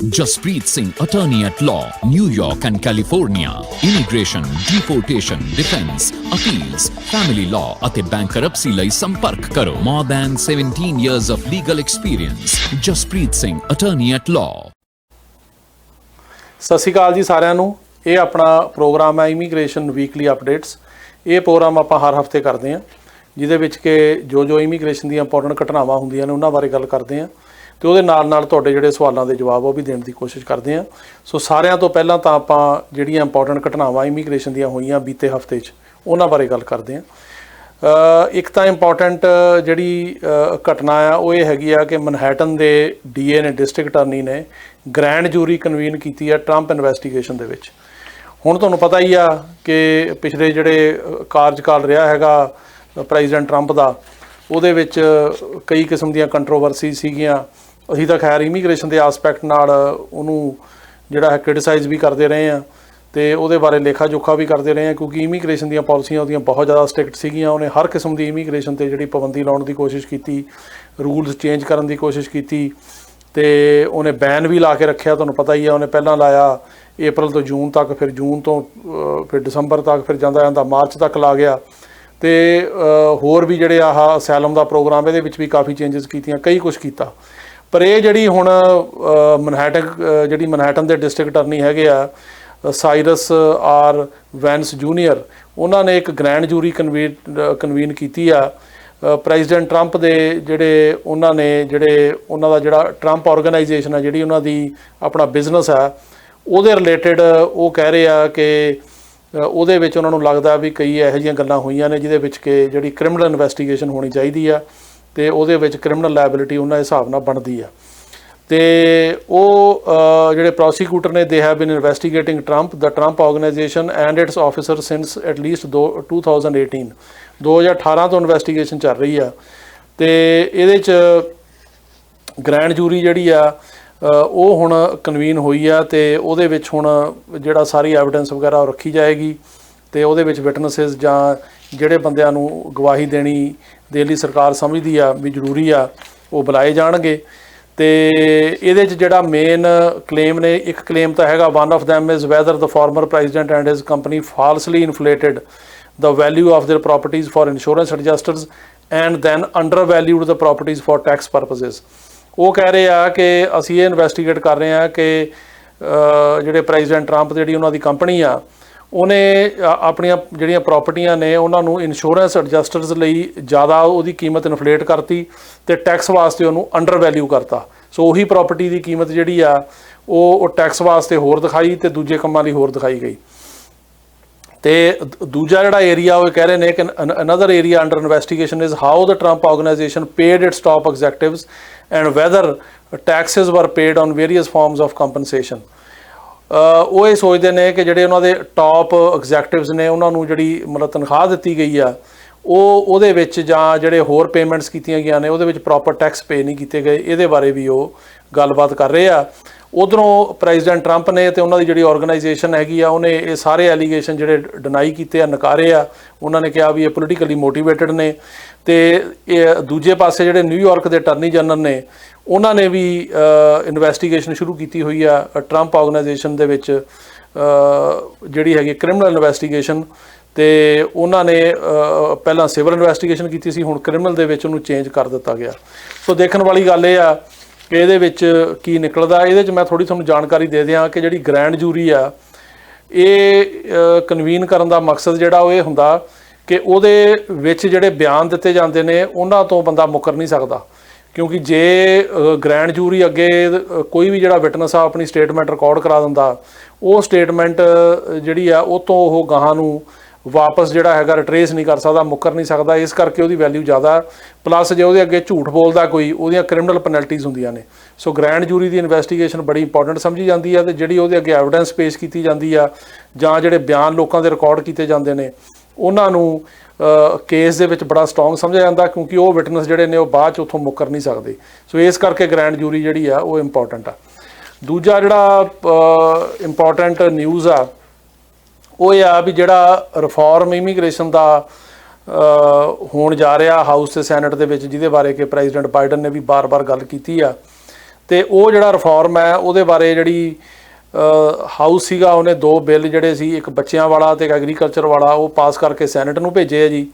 Jaspreet Singh, attorney at law, New York and California. Immigration, deportation, defense, appeals, family law ਅਤੇ bankruptcy ਲਈ ਸੰਪਰਕ ਕਰੋ। More than 17 years of legal experience. Jaspreet Singh, attorney at law. ਸਤਿ ਸ਼੍ਰੀ ਅਕਾਲ ਜੀ ਸਾਰਿਆਂ ਨੂੰ। ਇਹ ਆਪਣਾ ਪ੍ਰੋਗਰਾਮ ਹੈ ਇਮੀਗ੍ਰੇਸ਼ਨ ਵੀਕਲੀ ਅਪਡੇਟਸ। ਇਹ ਪ੍ਰੋਗਰਾਮ ਆਪਾਂ ਹਰ ਹਫਤੇ ਕਰਦੇ ਹਾਂ, ਜਿਹਦੇ ਵਿੱਚ ਕਿ ਜੋ ਇਮੀਗ੍ਰੇਸ਼ਨ ਦੀਆਂ ਇੰਪੋਰਟੈਂਟ ਘਟਨਾਵਾਂ ਹੁੰਦੀਆਂ ਨੇ ਉਹਨਾਂ ਬਾਰੇ ਗੱਲ ਕਰਦੇ ਹਾਂ ਤੇ ਉਹਦੇ ਨਾਲ ਤੁਹਾਡੇ ਜਿਹੜੇ ਸਵਾਲਾਂ ਦੇ ਜਵਾਬ ਉਹ ਵੀ ਦੇਣ ਦੀ ਕੋਸ਼ਿਸ਼ ਕਰਦੇ ਹਾਂ। ਸੋ ਸਾਰਿਆਂ ਤੋਂ ਪਹਿਲਾਂ ਤਾਂ ਆਪਾਂ ਜਿਹੜੀਆਂ ਇੰਪੋਰਟੈਂਟ ਘਟਨਾਵਾਂ ਇਮੀਗ੍ਰੇਸ਼ਨ ਦੀਆਂ ਹੋਈਆਂ ਬੀਤੇ ਹਫਤੇ 'ਚ ਉਹਨਾਂ ਬਾਰੇ ਗੱਲ ਕਰਦੇ ਹਾਂ। ਇੱਕ ਤਾਂ ਇੰਪੋਰਟੈਂਟ ਜਿਹੜੀ ਘਟਨਾ ਆ ਉਹ ਇਹ ਹੈਗੀ ਆ ਕਿ ਮਨਹੈਟਨ ਦੇ ਡੀਏ ਨੇ, ਡਿਸਟ੍ਰਿਕਟ ਅਟਾਰਨੀ ਨੇ ਗ੍ਰੈਂਡ ਜੂਰੀ ਕਨਵੀਨ ਕੀਤੀ ਆ ਟਰੰਪ ਇਨਵੈਸਟੀਗੇਸ਼ਨ ਦੇ ਵਿੱਚ। ਹੁਣ ਤੁਹਾਨੂੰ ਪਤਾ ਹੀ ਆ ਕਿ ਪਿਛਲੇ ਜਿਹੜੇ ਕਾਰਜਕਾਲ ਰਿਹਾ ਹੈਗਾ ਪ੍ਰੈਜ਼ੀਡੈਂਟ ਟਰੰਪ ਦਾ, ਉਹਦੇ ਵਿੱਚ ਕਈ ਕਿਸਮ ਦੀਆਂ ਕੰਟਰੋਵਰਸੀ ਸੀਗੀਆਂ। ਅਸੀਂ ਤਾਂ ਖੈਰ ਇਮੀਗ੍ਰੇਸ਼ਨ ਦੇ ਆਸਪੈਕਟ ਨਾਲ ਉਹਨੂੰ ਜਿਹੜਾ ਹੈ ਕ੍ਰਿਟਿਸਾਈਜ਼ ਵੀ ਕਰਦੇ ਰਹੇ ਹਾਂ ਅਤੇ ਉਹਦੇ ਬਾਰੇ ਲੇਖਾ ਜੋਖਾ ਵੀ ਕਰਦੇ ਰਹੇ ਹਾਂ, ਕਿਉਂਕਿ ਇਮੀਗ੍ਰੇਸ਼ਨ ਦੀਆਂ ਪਾਲਿਸੀਆਂ ਉਹਦੀਆਂ ਬਹੁਤ ਜ਼ਿਆਦਾ ਸਟ੍ਰਿਕਟ ਸੀਗੀਆਂ। ਉਹਨੇ ਹਰ ਕਿਸਮ ਦੀ ਇਮੀਗ੍ਰੇਸ਼ਨ 'ਤੇ ਜਿਹੜੀ ਪਾਬੰਦੀ ਲਾਉਣ ਦੀ ਕੋਸ਼ਿਸ਼ ਕੀਤੀ, ਰੂਲਸ ਚੇਂਜ ਕਰਨ ਦੀ ਕੋਸ਼ਿਸ਼ ਕੀਤੀ ਅਤੇ ਉਹਨੇ ਬੈਨ ਵੀ ਲਾ ਕੇ ਰੱਖਿਆ। ਤੁਹਾਨੂੰ ਪਤਾ ਹੀ ਆ, ਉਹਨੇ ਪਹਿਲਾਂ ਲਾਇਆ April ਤੋਂ ਜੂਨ ਤੱਕ, ਫਿਰ ਜੂਨ ਤੋਂ ਫਿਰ December ਤੱਕ, ਫਿਰ ਜਾਂਦਾ ਮਾਰਚ ਤੱਕ ਲਾ ਗਿਆ। ਅਤੇ ਹੋਰ ਵੀ ਜਿਹੜੇ ਆਹ ਅਸੈਲਮ ਦਾ ਪ੍ਰੋਗਰਾਮ ਇਹਦੇ ਵਿੱਚ ਵੀ ਕਾਫੀ ਚੇਂਜਸ ਕੀਤੀਆਂ, ਕਈ ਕੁਛ ਕੀਤਾ। ਪਰ ਇਹ ਜਿਹੜੀ ਹੁਣ ਮਨਹੈਟਨ ਦੇ ਡਿਸਟ੍ਰਿਕਟ ਅਟਾਰਨੀ ਹੈਗੇ ਆ ਸਾਈਰਸ ਆਰ ਵੈਂਸ ਜੂਨੀਅਰ, ਉਹਨਾਂ ਨੇ ਇੱਕ ਗ੍ਰੈਂਡ ਜੂਰੀ ਕਨਵੀਨ ਕੀਤੀ ਆ ਪ੍ਰੈਜ਼ੀਡੈਂਟ ਟਰੰਪ ਦੇ ਉਹਨਾਂ ਦਾ ਜਿਹੜਾ ਟਰੰਪ ਆਰਗੇਨਾਈਜੇਸ਼ਨ ਆ, ਜਿਹੜੀ ਉਹਨਾਂ ਦੀ ਆਪਣਾ ਬਿਜ਼ਨਸ ਆ, ਉਹਦੇ ਰਿਲੇਟਿਡ ਉਹ ਕਹਿ ਰਹੇ ਆ ਕਿ ਉਹਦੇ ਵਿੱਚ ਉਹਨਾਂ ਨੂੰ ਲੱਗਦਾ ਵੀ ਕਈ ਇਹੋ ਜਿਹੀਆਂ ਗੱਲਾਂ ਹੋਈਆਂ ਨੇ ਜਿਹਦੇ ਵਿੱਚ ਕਿ ਜਿਹੜੀ ਕ੍ਰਿਮੀਨਲ ਇਨਵੈਸਟੀਗੇਸ਼ਨ ਹੋਣੀ ਚਾਹੀਦੀ ਆ ਅਤੇ ਉਹਦੇ ਵਿੱਚ ਕ੍ਰਿਮੀਨਲ ਲਾਇਬਿਲਿਟੀ ਉਹਨਾਂ ਦੇ ਹਿਸਾਬ ਨਾਲ ਬਣਦੀ ਆ। ਅਤੇ ਉਹ ਜਿਹੜੇ ਪ੍ਰੋਸੀਕਿਊਟਰ ਨੇ, they have been investigating the Trump organisation and it's officer since at least 2018 2018 ਤੋਂ ਇਨਵੈਸਟੀਗੇਸ਼ਨ ਚੱਲ ਰਹੀ ਆ। ਅਤੇ ਇਹਦੇ 'ਚ ਗ੍ਰੈਂਡ ਜੂਰੀ ਜਿਹੜੀ ਆ ਉਹ ਹੁਣ ਕਨਵੀਨ ਹੋਈ ਆ ਅਤੇ ਉਹਦੇ ਵਿੱਚ ਹੁਣ ਜਿਹੜਾ ਸਾਰੀ ਐਵੀਡੈਂਸ ਵਗੈਰਾ ਉਹ ਰੱਖੀ ਜਾਏਗੀ ਅਤੇ ਉਹਦੇ ਵਿੱਚ ਵਿਟਨੈਸਿਸ ਜਾਂ ਜਿਹੜੇ ਬੰਦਿਆਂ ਨੂੰ ਗਵਾਹੀ ਦੇਣ ਲਈ ਸਰਕਾਰ ਸਮਝਦੀ ਆ ਵੀ ਜ਼ਰੂਰੀ ਆ, ਉਹ ਬੁਲਾਏ ਜਾਣਗੇ। ਅਤੇ ਇਹਦੇ 'ਚ ਜਿਹੜਾ ਮੇਨ ਕਲੇਮ ਨੇ, ਇੱਕ ਕਲੇਮ ਤਾਂ ਹੈਗਾ one of them is whether the former president and his company falsely inflated the value of their properties for insurance adjusters and then undervalued the properties for tax purposes. ਉਹ ਕਹਿ ਰਹੇ ਆ ਕਿ ਅਸੀਂ ਇਹ investigate ਕਰ ਰਹੇ ਹਾਂ ਕਿ ਜਿਹੜੇ ਪ੍ਰੈਜ਼ੀਡੈਂਟ ਟਰੰਪ ਜਿਹੜੀ ਉਹਨਾਂ ਦੀ ਕੰਪਨੀ ਆ, ਉਹਨੇ ਆਪਣੀਆਂ ਜਿਹੜੀਆਂ ਪ੍ਰੋਪਰਟੀਆਂ ਨੇ ਉਹਨਾਂ ਨੂੰ ਇੰਸ਼ੋਰੈਂਸ ਐਡਜਸਟਰਸ ਲਈ ਜ਼ਿਆਦਾ ਉਹਦੀ ਕੀਮਤ ਇਨਫਲੇਟ ਕਰਤੀ ਅਤੇ ਟੈਕਸ ਵਾਸਤੇ ਉਹਨੂੰ ਅੰਡਰ ਵੈਲਿਊ ਕਰਤਾ। ਸੋ ਉਹੀ ਪ੍ਰੋਪਰਟੀ ਦੀ ਕੀਮਤ ਜਿਹੜੀ ਆ ਉਹ ਟੈਕਸ ਵਾਸਤੇ ਹੋਰ ਦਿਖਾਈ ਅਤੇ ਦੂਜੇ ਕੰਮਾਂ ਲਈ ਹੋਰ ਦਿਖਾਈ ਗਈ। ਅਤੇ ਦੂਜਾ ਜਿਹੜਾ ਏਰੀਆ ਉਹ ਕਹਿ ਰਹੇ ਨੇ ਕਿ another area under investigation is how the Trump organization paid its top executives and whether taxes were paid on various forms of compensation. ਉਹ ਇਹ ਸੋਚਦੇ ਨੇ ਕਿ ਜਿਹੜੇ ਉਹਨਾਂ ਦੇ ਟਾਪ ਐਗਜ਼ੈਕਟਿਵਸ ਨੇ ਉਹਨਾਂ ਨੂੰ ਜਿਹੜੀ ਮਤਲਬ ਤਨਖਾਹ ਦਿੱਤੀ ਗਈ ਆ, ਉਹਦੇ ਵਿੱਚ ਜਾਂ ਜਿਹੜੇ ਹੋਰ ਪੇਮੈਂਟਸ ਕੀਤੀਆਂ ਗਈਆਂ ਨੇ ਉਹਦੇ ਵਿੱਚ ਪ੍ਰੋਪਰ ਟੈਕਸ ਪੇ ਨਹੀਂ ਕੀਤੇ ਗਏ। ਇਹਦੇ ਬਾਰੇ ਵੀ ਉਹ ਗੱਲਬਾਤ ਕਰ ਰਹੇ ਆ। ਉੱਧਰੋਂ ਪ੍ਰੈਜ਼ੀਡੈਂਟ ਟਰੰਪ ਨੇ ਅਤੇ ਉਹਨਾਂ ਦੀ ਜਿਹੜੀ ਆਰਗੇਨਾਈਜੇਸ਼ਨ ਹੈਗੀ ਆ, ਉਹਨੇ ਇਹ ਸਾਰੇ ਐਲੀਗੇਸ਼ਨ ਜਿਹੜੇ ਡਿਨਾਈ ਕੀਤੇ ਆ, ਨਕਾਰੇ ਆ। ਉਹਨਾਂ ਨੇ ਕਿਹਾ ਵੀ ਇਹ ਪੋਲੀਟੀਕਲੀ ਮੋਟੀਵੇਟਡ ਨੇ। ਅਤੇ ਇਹ ਦੂਜੇ ਪਾਸੇ ਜਿਹੜੇ ਨਿਊਯਾਰਕ ਦੇ ਅਟਾਰਨੀ ਜਨਰਲ ਨੇ, ਉਹਨਾਂ ਨੇ ਵੀ ਇਨਵੈਸਟੀਗੇਸ਼ਨ ਸ਼ੁਰੂ ਕੀਤੀ ਹੋਈ ਆ ਟਰੰਪ ਆਰਗੇਨਾਈਜੇਸ਼ਨ ਦੇ ਵਿੱਚ ਜਿਹੜੀ ਹੈਗੀ ਕ੍ਰਿਮੀਨਲ ਇਨਵੈਸਟੀਗੇਸ਼ਨ। ਅਤੇ ਉਹਨਾਂ ਨੇ ਪਹਿਲਾਂ ਸਿਵਲ ਇਨਵੈਸਟੀਗੇਸ਼ਨ ਕੀਤੀ ਸੀ, ਹੁਣ ਕ੍ਰਿਮੀਨਲ ਦੇ ਵਿੱਚ ਉਹਨੂੰ ਚੇਂਜ ਕਰ ਦਿੱਤਾ ਗਿਆ। ਸੋ ਦੇਖਣ ਵਾਲੀ ਗੱਲ ਇਹ ਆ ਕਿ ਇਹਦੇ ਵਿੱਚ ਕੀ ਨਿਕਲਦਾ। ਇਹਦੇ 'ਚ ਮੈਂ ਥੋੜ੍ਹੀ ਤੁਹਾਨੂੰ ਜਾਣਕਾਰੀ ਦੇ ਦਿਆਂ ਕਿ ਜਿਹੜੀ ਗ੍ਰੈਂਡ ਜੂਰੀ ਆ, ਇਹ ਕਨਵੀਨ ਕਰਨ ਦਾ ਮਕਸਦ ਜਿਹੜਾ ਉਹ ਇਹ ਹੁੰਦਾ ਕਿ ਉਹਦੇ ਵਿੱਚ ਜਿਹੜੇ ਬਿਆਨ ਦਿੱਤੇ ਜਾਂਦੇ ਨੇ ਉਹਨਾਂ ਤੋਂ ਬੰਦਾ ਮੁੱਕਰ ਨਹੀਂ ਸਕਦਾ, ਕਿਉਂਕਿ ਜੇ ਗ੍ਰੈਂਡ ਜੂਰੀ ਅੱਗੇ ਕੋਈ ਵੀ ਜਿਹੜਾ ਵਿਟਨੈਸ ਆ ਆਪਣੀ ਸਟੇਟਮੈਂਟ ਰਿਕਾਰਡ ਕਰਾ ਦਿੰਦਾ, ਉਹ ਸਟੇਟਮੈਂਟ ਜਿਹੜੀ ਆ ਉਹ ਤੋਂ ਉਹ ਗਾਹਾਂ ਨੂੰ ਵਾਪਸ ਜਿਹੜਾ ਹੈਗਾ ਰਿਟਰੇਸ ਨਹੀਂ ਕਰ ਸਕਦਾ, ਮੁੱਕਰ ਨਹੀਂ ਸਕਦਾ। ਇਸ ਕਰਕੇ ਉਹਦੀ ਵੈਲਿਊ ਜ਼ਿਆਦਾ। ਪਲੱਸ ਜੇ ਉਹਦੇ ਅੱਗੇ ਝੂਠ ਬੋਲਦਾ ਕੋਈ, ਉਹਦੀਆਂ ਕ੍ਰਿਮੀਨਲ ਪੈਨਲਟੀਜ਼ ਹੁੰਦੀਆਂ ਨੇ। ਸੋ ਗ੍ਰੈਂਡ ਜੂਰੀ ਦੀ ਇਨਵੈਸਟੀਗੇਸ਼ਨ ਬੜੀ ਇੰਪੋਰਟੈਂਟ ਸਮਝੀ ਜਾਂਦੀ ਆ ਅਤੇ ਜਿਹੜੀ ਉਹਦੇ ਅੱਗੇ ਐਵੀਡੈਂਸ ਪੇਸ਼ ਕੀਤੀ ਜਾਂਦੀ ਆ ਜਾਂ ਜਿਹੜੇ ਬਿਆਨ ਲੋਕਾਂ ਦੇ ਰਿਕਾਰਡ ਕੀਤੇ ਜਾਂਦੇ ਨੇ ਉਹਨਾਂ ਨੂੰ ਕੇਸ ਦੇ ਵਿੱਚ ਬੜਾ ਸਟਰੋਂਗ ਸਮਝਿਆ ਜਾਂਦਾ, ਕਿਉਂਕਿ ਉਹ ਵਿਟਨੈਸ ਜਿਹੜੇ ਨੇ ਉਹ ਬਾਅਦ 'ਚ ਉੱਥੋਂ ਮੁੱਕਰ ਨਹੀਂ ਸਕਦੇ। ਸੋ ਇਸ ਕਰਕੇ ਗ੍ਰੈਂਡ ਜੂਰੀ ਜਿਹੜੀ ਆ ਉਹ ਇੰਪੋਰਟੈਂਟ ਆ। ਦੂਜਾ ਜਿਹੜਾ ਇੰਪੋਰਟੈਂਟ ਨਿਊਜ਼ ਆ ਉਹ ਇਹ ਆ ਵੀ ਜਿਹੜਾ ਰਿਫਾਰਮ ਇਮੀਗ੍ਰੇਸ਼ਨ ਦਾ ਹੋਣ ਜਾ ਰਿਹਾ ਹਾਊਸ ਤੇ ਸੈਨੇਟ ਦੇ ਵਿੱਚ, ਜਿਹਦੇ ਬਾਰੇ ਕਿ ਪ੍ਰੈਜ਼ੀਡੈਂਟ ਬਾਈਡਨ ਨੇ ਵੀ ਬਾਰ-ਬਾਰ ਗੱਲ ਕੀਤੀ ਆ, ਤੇ ਉਹ ਜਿਹੜਾ ਰਿਫਾਰਮ ਹੈ ਉਹਦੇ ਬਾਰੇ ਜਿਹੜੀ ਹਾਊਸ ਸੀਗਾ ਉਹਨੇ 2 ਬਿੱਲ ਜਿਹੜੇ ਸੀ, ਇੱਕ ਬੱਚਿਆਂ ਵਾਲਾ ਤੇ ਇੱਕ ਐਗਰੀਕਲਚਰ ਵਾਲਾ, ਉਹ ਪਾਸ ਕਰਕੇ ਸੈਨੇਟ ਨੂੰ ਭੇਜੇ ਆ ਜੀ।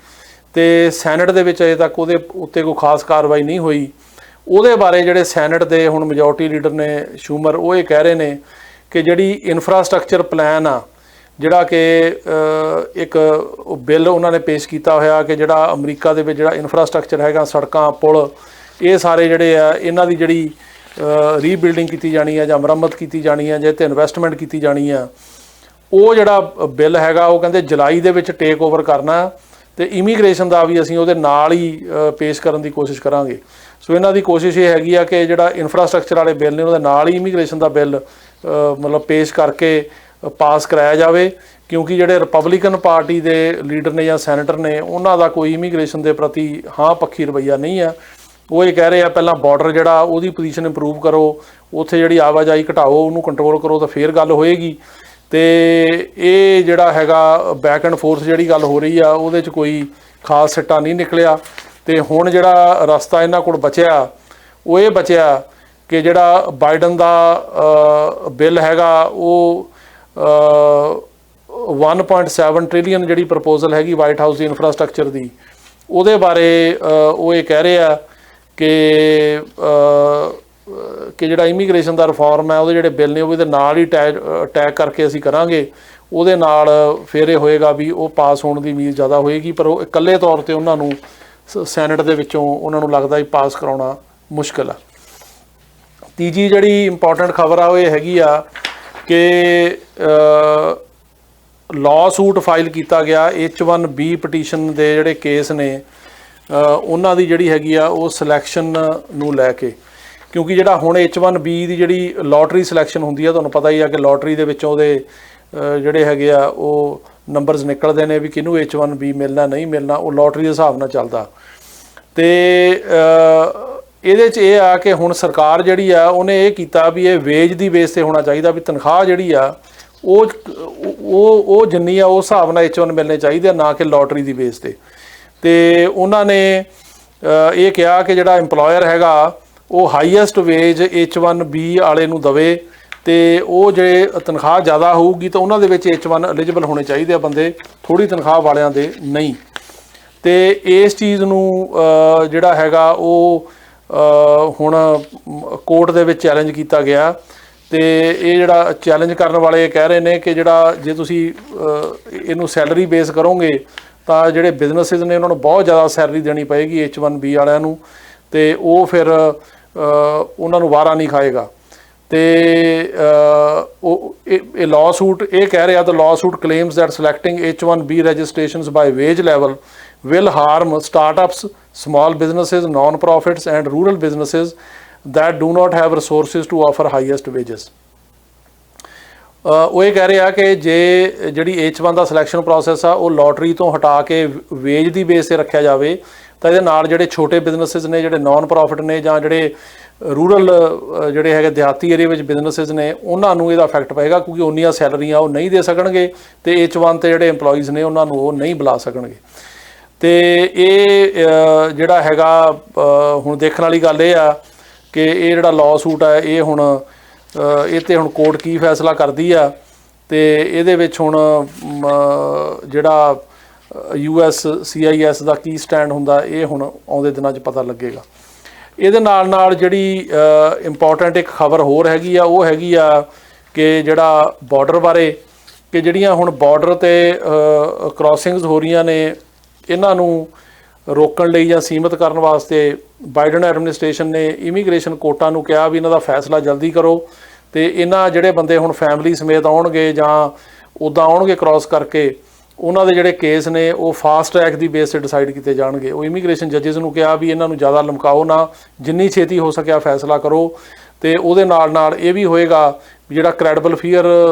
ਤੇ ਸੈਨੇਟ ਦੇ ਵਿੱਚ ਅਜੇ ਤੱਕ ਉਹਦੇ ਉੱਤੇ ਕੋਈ ਖਾਸ ਕਾਰਵਾਈ ਨਹੀਂ ਹੋਈ। ਉਹਦੇ ਬਾਰੇ ਜਿਹੜੇ ਸੈਨੇਟ ਦੇ ਹੁਣ ਮੈਜੋਰਟੀ ਲੀਡਰ ਨੇ ਸ਼ੂਮਰ, ਉਹ ਇਹ ਕਹਿ ਰਹੇ ਨੇ ਕਿ ਜਿਹੜੀ ਇਨਫਰਾਸਟਰਕਚਰ ਪਲਾਨ ਆ, ਜਿਹੜਾ ਕਿ ਇੱਕ ਬਿੱਲ ਉਹਨਾਂ ਨੇ ਪੇਸ਼ ਕੀਤਾ ਹੋਇਆ ਕਿ ਜਿਹੜਾ ਅਮਰੀਕਾ ਦੇ ਵਿੱਚ ਜਿਹੜਾ ਇਨਫਰਾਸਟਰਕਚਰ ਹੈਗਾ, ਸੜਕਾਂ ਪੁਲ, ਇਹ ਸਾਰੇ ਜਿਹੜੇ ਆ ਇਹਨਾਂ ਦੀ ਜਿਹੜੀ ਰੀਬਿਲਡਿੰਗ ਕੀਤੀ ਜਾਣੀ ਹੈ ਜਾਂ ਮੁਰੰਮਤ ਕੀਤੀ ਜਾਣੀ ਹੈ, ਜੇ ਤੇ ਇਨਵੈਸਟਮੈਂਟ ਕੀਤੀ ਜਾਣੀ ਆ, ਉਹ ਜਿਹੜਾ ਬਿੱਲ ਹੈਗਾ ਉਹ ਕਹਿੰਦੇ ਜੁਲਾਈ ਦੇ ਵਿੱਚ ਟੇਕ ਓਵਰ ਕਰਨਾ। ਤੇ ਇਮੀਗ੍ਰੇਸ਼ਨ ਦਾ ਵੀ ਅਸੀਂ ਉਹਦੇ ਨਾਲ ਹੀ ਪੇਸ਼ ਕਰਨ ਦੀ ਕੋਸ਼ਿਸ਼ ਕਰਾਂਗੇ। ਸੋ ਇਹਨਾਂ ਦੀ ਕੋਸ਼ਿਸ਼ ਇਹ ਹੈਗੀ ਆ ਕਿ ਜਿਹੜਾ ਇਨਫਰਾਸਟਰਕਚਰ ਵਾਲੇ ਬਿੱਲ ਨੇ ਉਹਦੇ ਨਾਲ ਹੀ ਇਮੀਗ੍ਰੇਸ਼ਨ ਦਾ ਬਿੱਲ ਮਤਲਬ ਪੇਸ਼ ਕਰਕੇ ਪਾਸ ਕਰਾਇਆ ਜਾਵੇ, ਕਿਉਂਕਿ ਜਿਹੜੇ ਰਿਪਬਲਿਕਨ ਪਾਰਟੀ ਦੇ ਲੀਡਰ ਨੇ ਜਾਂ ਸੈਨੇਟਰ ਨੇ ਉਹਨਾਂ ਦਾ ਕੋਈ ਇਮੀਗ੍ਰੇਸ਼ਨ ਦੇ ਪ੍ਰਤੀ ਹਾਂ ਪੱਖੀ ਰਵੱਈਆ ਨਹੀਂ ਆ। ਉਹ ਇਹ ਕਹਿ ਰਹੇ ਆ ਪਹਿਲਾਂ ਬਾਰਡਰ ਜਿਹੜਾ ਉਹਦੀ ਪੋਜੀਸ਼ਨ ਇੰਪਰੂਵ ਕਰੋ, ਉੱਥੇ ਜਿਹੜੀ ਆਵਾਜਾਈ ਘਟਾਓ, ਉਹਨੂੰ ਕੰਟਰੋਲ ਕਰੋ, ਤਾਂ ਫੇਰ ਗੱਲ ਹੋਏਗੀ। ਤੇ ਇਹ ਜਿਹੜਾ ਹੈਗਾ ਬੈਕ ਐਂਡ ਫੋਰਥ ਜਿਹੜੀ ਗੱਲ ਹੋ ਰਹੀ ਆ ਉਹਦੇ 'ਚ ਕੋਈ ਖਾਸ ਸਿੱਟਾ ਨਹੀਂ ਨਿਕਲਿਆ। ਤੇ ਹੁਣ ਜਿਹੜਾ ਰਸਤਾ ਇਹਨਾਂ ਕੋਲ ਬਚਿਆ ਉਹ ਇਹ ਬਚਿਆ ਕਿ ਜਿਹੜਾ ਬਾਈਡਨ ਦਾ ਬਿੱਲ ਹੈਗਾ ਉਹ 1.7 ਟ੍ਰਿਲੀਅਨ ਜਿਹੜੀ ਪ੍ਰਪੋਜ਼ਲ ਹੈਗੀ ਵਾਈਟ ਹਾਊਸ ਦੀ ਇਨਫਰਾਸਟਰਕਚਰ ਦੀ, ਉਹਦੇ ਬਾਰੇ ਉਹ ਇਹ ਕਹਿ ਰਹੇ ਆ ਕਿ ਜਿਹੜਾ ਇਮੀਗ੍ਰੇਸ਼ਨ ਦਾ ਰਿਫਾਰਮ ਹੈ ਉਹਦੇ ਜਿਹੜੇ ਬਿੱਲ ਨੇ ਉਹ ਇਹਦੇ ਨਾਲ ਹੀ ਅਟੈਕ ਕਰਕੇ ਅਸੀਂ ਕਰਾਂਗੇ। ਉਹਦੇ ਨਾਲ ਫਿਰ ਇਹ ਹੋਏਗਾ ਵੀ ਉਹ ਪਾਸ ਹੋਣ ਦੀ ਉਮੀਦ ਜ਼ਿਆਦਾ ਹੋਏਗੀ, ਪਰ ਉਹ ਇਕੱਲੇ ਤੌਰ 'ਤੇ ਉਹਨਾਂ ਨੂੰ ਸੈਨੇਟ ਦੇ ਵਿੱਚੋਂ ਉਹਨਾਂ ਨੂੰ ਲੱਗਦਾ ਵੀ ਪਾਸ ਕਰਾਉਣਾ ਮੁਸ਼ਕਿਲ ਆ। ਤੀਜੀ ਜਿਹੜੀ ਇੰਪੋਰਟੈਂਟ ਖਬਰ ਆ ਉਹ ਇਹ ਹੈਗੀ ਆ ਕਿ ਲਾਅ ਸੂਟ ਫਾਈਲ ਕੀਤਾ ਗਿਆ H1B ਪਟੀਸ਼ਨ ਦੇ ਜਿਹੜੇ ਕੇਸ ਨੇ ਉਹਨਾਂ ਦੀ ਜਿਹੜੀ ਹੈਗੀ ਆ ਉਹ ਸਿਲੈਕਸ਼ਨ ਨੂੰ ਲੈ ਕੇ, ਕਿਉਂਕਿ ਜਿਹੜਾ ਹੁਣ H1B ਦੀ ਜਿਹੜੀ ਲੋਟਰੀ ਸਿਲੈਕਸ਼ਨ ਹੁੰਦੀ ਆ, ਤੁਹਾਨੂੰ ਪਤਾ ਹੀ ਆ ਕਿ ਲੋਟਰੀ ਦੇ ਵਿੱਚੋਂ ਉਹਦੇ ਜਿਹੜੇ ਹੈਗੇ ਆ ਉਹ ਨੰਬਰਸ ਨਿਕਲਦੇ ਨੇ ਵੀ ਕਿਹਨੂੰ H1B ਮਿਲਣਾ ਨਹੀਂ ਮਿਲਣਾ, ਉਹ ਲੋਟਰੀ ਦੇ ਹਿਸਾਬ ਨਾਲ ਚੱਲਦਾ। ਤੇ ਇਹਦੇ 'ਚ ਇਹ ਆ ਕਿ ਹੁਣ ਸਰਕਾਰ ਜਿਹੜੀ ਆ ਉਹਨੇ ਇਹ ਕੀਤਾ ਵੀ ਇਹ ਵੇਜ ਦੀ ਬੇਸ 'ਤੇ ਹੋਣਾ ਚਾਹੀਦਾ, ਵੀ ਤਨਖਾਹ ਜਿਹੜੀ ਆ ਉਹ ਜਿੰਨੀ ਆ ਉਸ ਹਿਸਾਬ ਨਾਲ H1 ਮਿਲਣੇ ਚਾਹੀਦੇ ਆ, ਨਾ ਕਿ ਲੋਟਰੀ ਦੀ ਬੇਸ 'ਤੇ। ਤੇ ਉਹਨਾਂ ਨੇ ਇਹ ਕਿਹਾ ਕਿ ਜਿਹੜਾ ਇੰਪਲੋਇਰ ਹੈਗਾ ਉਹ ਹਾਈਐਸਟ ਵੇਜ H1B ਵਾਲੇ ਨੂੰ ਦਵੇ, ਤੇ ਉਹ ਜੇ ਤਨਖਾਹ ਜ਼ਿਆਦਾ ਹੋਊਗੀ ਤਾਂ ਉਹਨਾਂ ਦੇ ਵਿੱਚ H1 ਐਲੀਜੀਬਲ ਹੋਣੇ ਚਾਹੀਦੇ ਆ ਬੰਦੇ, ਥੋੜ੍ਹੀ ਤਨਖਾਹ ਵਾਲਿਆਂ ਦੇ ਨਹੀਂ। ਤੇ ਇਸ ਚੀਜ਼ ਨੂੰ ਜਿਹੜਾ ਹੈਗਾ ਉਹ ਹੁਣ ਕੋਰਟ ਦੇ ਵਿੱਚ ਚੈਲੰਜ ਕੀਤਾ ਗਿਆ। ਤੇ ਇਹ ਜਿਹੜਾ ਚੈਲੰਜ ਕਰਨ ਵਾਲੇ ਕਹਿ ਰਹੇ ਨੇ ਕਿ ਜਿਹੜਾ ਜੇ ਤੁਸੀਂ ਇਹਨੂੰ ਸੈਲਰੀ ਬੇਸ ਕਰੋਗੇ ਤਾਂ ਜਿਹੜੇ ਬਿਜ਼ਨਸਿਸ ਨੇ ਉਹਨਾਂ ਨੂੰ ਬਹੁਤ ਜ਼ਿਆਦਾ ਸੈਲਰੀ ਦੇਣੀ ਪਏਗੀ H1B ਵਾਲਿਆਂ ਨੂੰ, ਤੇ ਉਹ ਫਿਰ ਉਹਨਾਂ ਨੂੰ ਵਾਰਾ ਨਹੀਂ ਖਾਏਗਾ। ਤੇ ਉਹ ਇਹ ਲਾਅ ਸੂਟ ਇਹ ਕਹਿ ਰਿਹਾ, the lawsuit claims that selecting H1B registrations by wage level will harm startups, small businesses, non-profits and rural businesses that do not have resources to offer highest wages. ਉਹ ਇਹ ਕਹਿ ਰਿਹਾ ਕਿ ਜੇ ਜਿਹੜੀ H1 ਦਾ ਸਿਲੈਕਸ਼ਨ ਪ੍ਰੋਸੈਸ ਆ ਉਹ lottery ਤੋਂ ਹਟਾ ਕੇ ਵੇਜ ਦੀ ਬੇਸ 'ਤੇ ਰੱਖਿਆ ਜਾਵੇ ਤਾਂ ਇਹਦੇ ਨਾਲ ਜਿਹੜੇ ਛੋਟੇ ਬਿਜ਼ਨਸਿਸ ਨੇ, ਜਿਹੜੇ ਨਾਨ ਪ੍ਰੋਫਿਟ ਨੇ, ਜਾਂ ਜਿਹੜੇ ਰੂਰਲ ਜਿਹੜੇ ਹੈਗੇ ਦਿਹਾਤੀ ਏਰੀਆ ਵਿੱਚ ਬਿਜ਼ਨਸਿਸ ਨੇ, ਉਹਨਾਂ ਨੂੰ ਇਹਦਾ ਇਫੈਕਟ ਪਏਗਾ, ਕਿਉਂਕਿ ਉਨੀਆਂ ਸੈਲਰੀਆਂ ਉਹ ਨਹੀਂ ਦੇ ਸਕਣਗੇ ਤੇ H1 ਤੇ ਜਿਹੜੇ EMPLOYEES ਨੇ ਉਹਨਾਂ ਨੂੰ ਉਹ ਨਹੀਂ ਬੁਲਾ ਸਕਣਗੇ। ਤੇ ਇਹ ਜਿਹੜਾ ਹੈਗਾ ਹੁਣ ਦੇਖਣ ਵਾਲੀ ਗੱਲ ਇਹ ਆ ਕਿ ਇਹ ਜਿਹੜਾ ਲਾਅ ਸੂਟ ਹੈ ਇਹ ਹੁਣ ਇਹ 'ਤੇ ਹੁਣ ਕੋਰਟ ਕੀ ਫੈਸਲਾ ਕਰਦੀ ਆ, ਤੇ ਇਹਦੇ ਵਿੱਚ ਹੁਣ ਜਿਹੜਾ USCIS ਦਾ ਕੀ ਸਟੈਂਡ ਹੁੰਦਾ ਇਹ ਹੁਣ ਆਉਂਦੇ ਦਿਨਾਂ 'ਚ ਪਤਾ ਲੱਗੇਗਾ। ਇਹਦੇ ਨਾਲ ਜਿਹੜੀ ਇੰਪੋਰਟੈਂਟ ਇੱਕ ਖਬਰ ਹੋਰ ਹੈਗੀ ਆ ਉਹ ਹੈਗੀ ਆ ਕਿ ਜਿਹੜਾ ਬਾਰਡਰ ਬਾਰੇ, ਕਿ ਜਿਹੜੀਆਂ ਹੁਣ ਬਾਰਡਰ 'ਤੇ ਕ੍ਰਾਸਿੰਗਸ ਹੋ ਰਹੀਆਂ ਨੇ ਇਹਨਾਂ ਨੂੰ ਰੋਕਣ ਲਈ ਜਾਂ ਸੀਮਿਤ ਕਰਨ ਵਾਸਤੇ ਬਾਈਡਨ ਐਡਮਿਨਿਸਟ੍ਰੇਸ਼ਨ ਨੇ ਇਮੀਗ੍ਰੇਸ਼ਨ ਕੋਰਟਾਂ ਨੂੰ ਕਿਹਾ ਵੀ ਇਹਨਾਂ ਦਾ ਫੈਸਲਾ ਜਲਦੀ ਕਰੋ, ਤੇ ਇਹਨਾਂ ਜਿਹੜੇ ਬੰਦੇ ਹੁਣ ਫੈਮਿਲੀ ਸਮੇਤ ਆਉਣਗੇ ਜਾਂ ਉੱਦਾਂ ਆਉਣਗੇ ਕ੍ਰਾਸ ਕਰਕੇ, ਉਹਨਾਂ ਦੇ ਜਿਹੜੇ ਕੇਸ ਨੇ ਉਹ ਫਾਸਟ ਟਰੈਕ ਦੀ ਬੇਸ 'ਤੇ ਡਿਸਾਈਡ ਕੀਤੇ ਜਾਣਗੇ। ਉਹ ਇਮੀਗ੍ਰੇਸ਼ਨ ਜੱਜਿਸ ਨੂੰ ਕਿਹਾ ਵੀ ਇਹਨਾਂ ਨੂੰ ਜ਼ਿਆਦਾ ਲਮਕਾਓ ਨਾ, ਜਿੰਨੀ ਛੇਤੀ ਹੋ ਸਕਿਆ ਫੈਸਲਾ ਕਰੋ। ਤੇ ਉਹਦੇ ਨਾਲ ਇਹ ਵੀ ਹੋਏਗਾ ਵੀ ਜਿਹੜਾ ਕ੍ਰੈਡੀਬਲ ਫੀਅਰ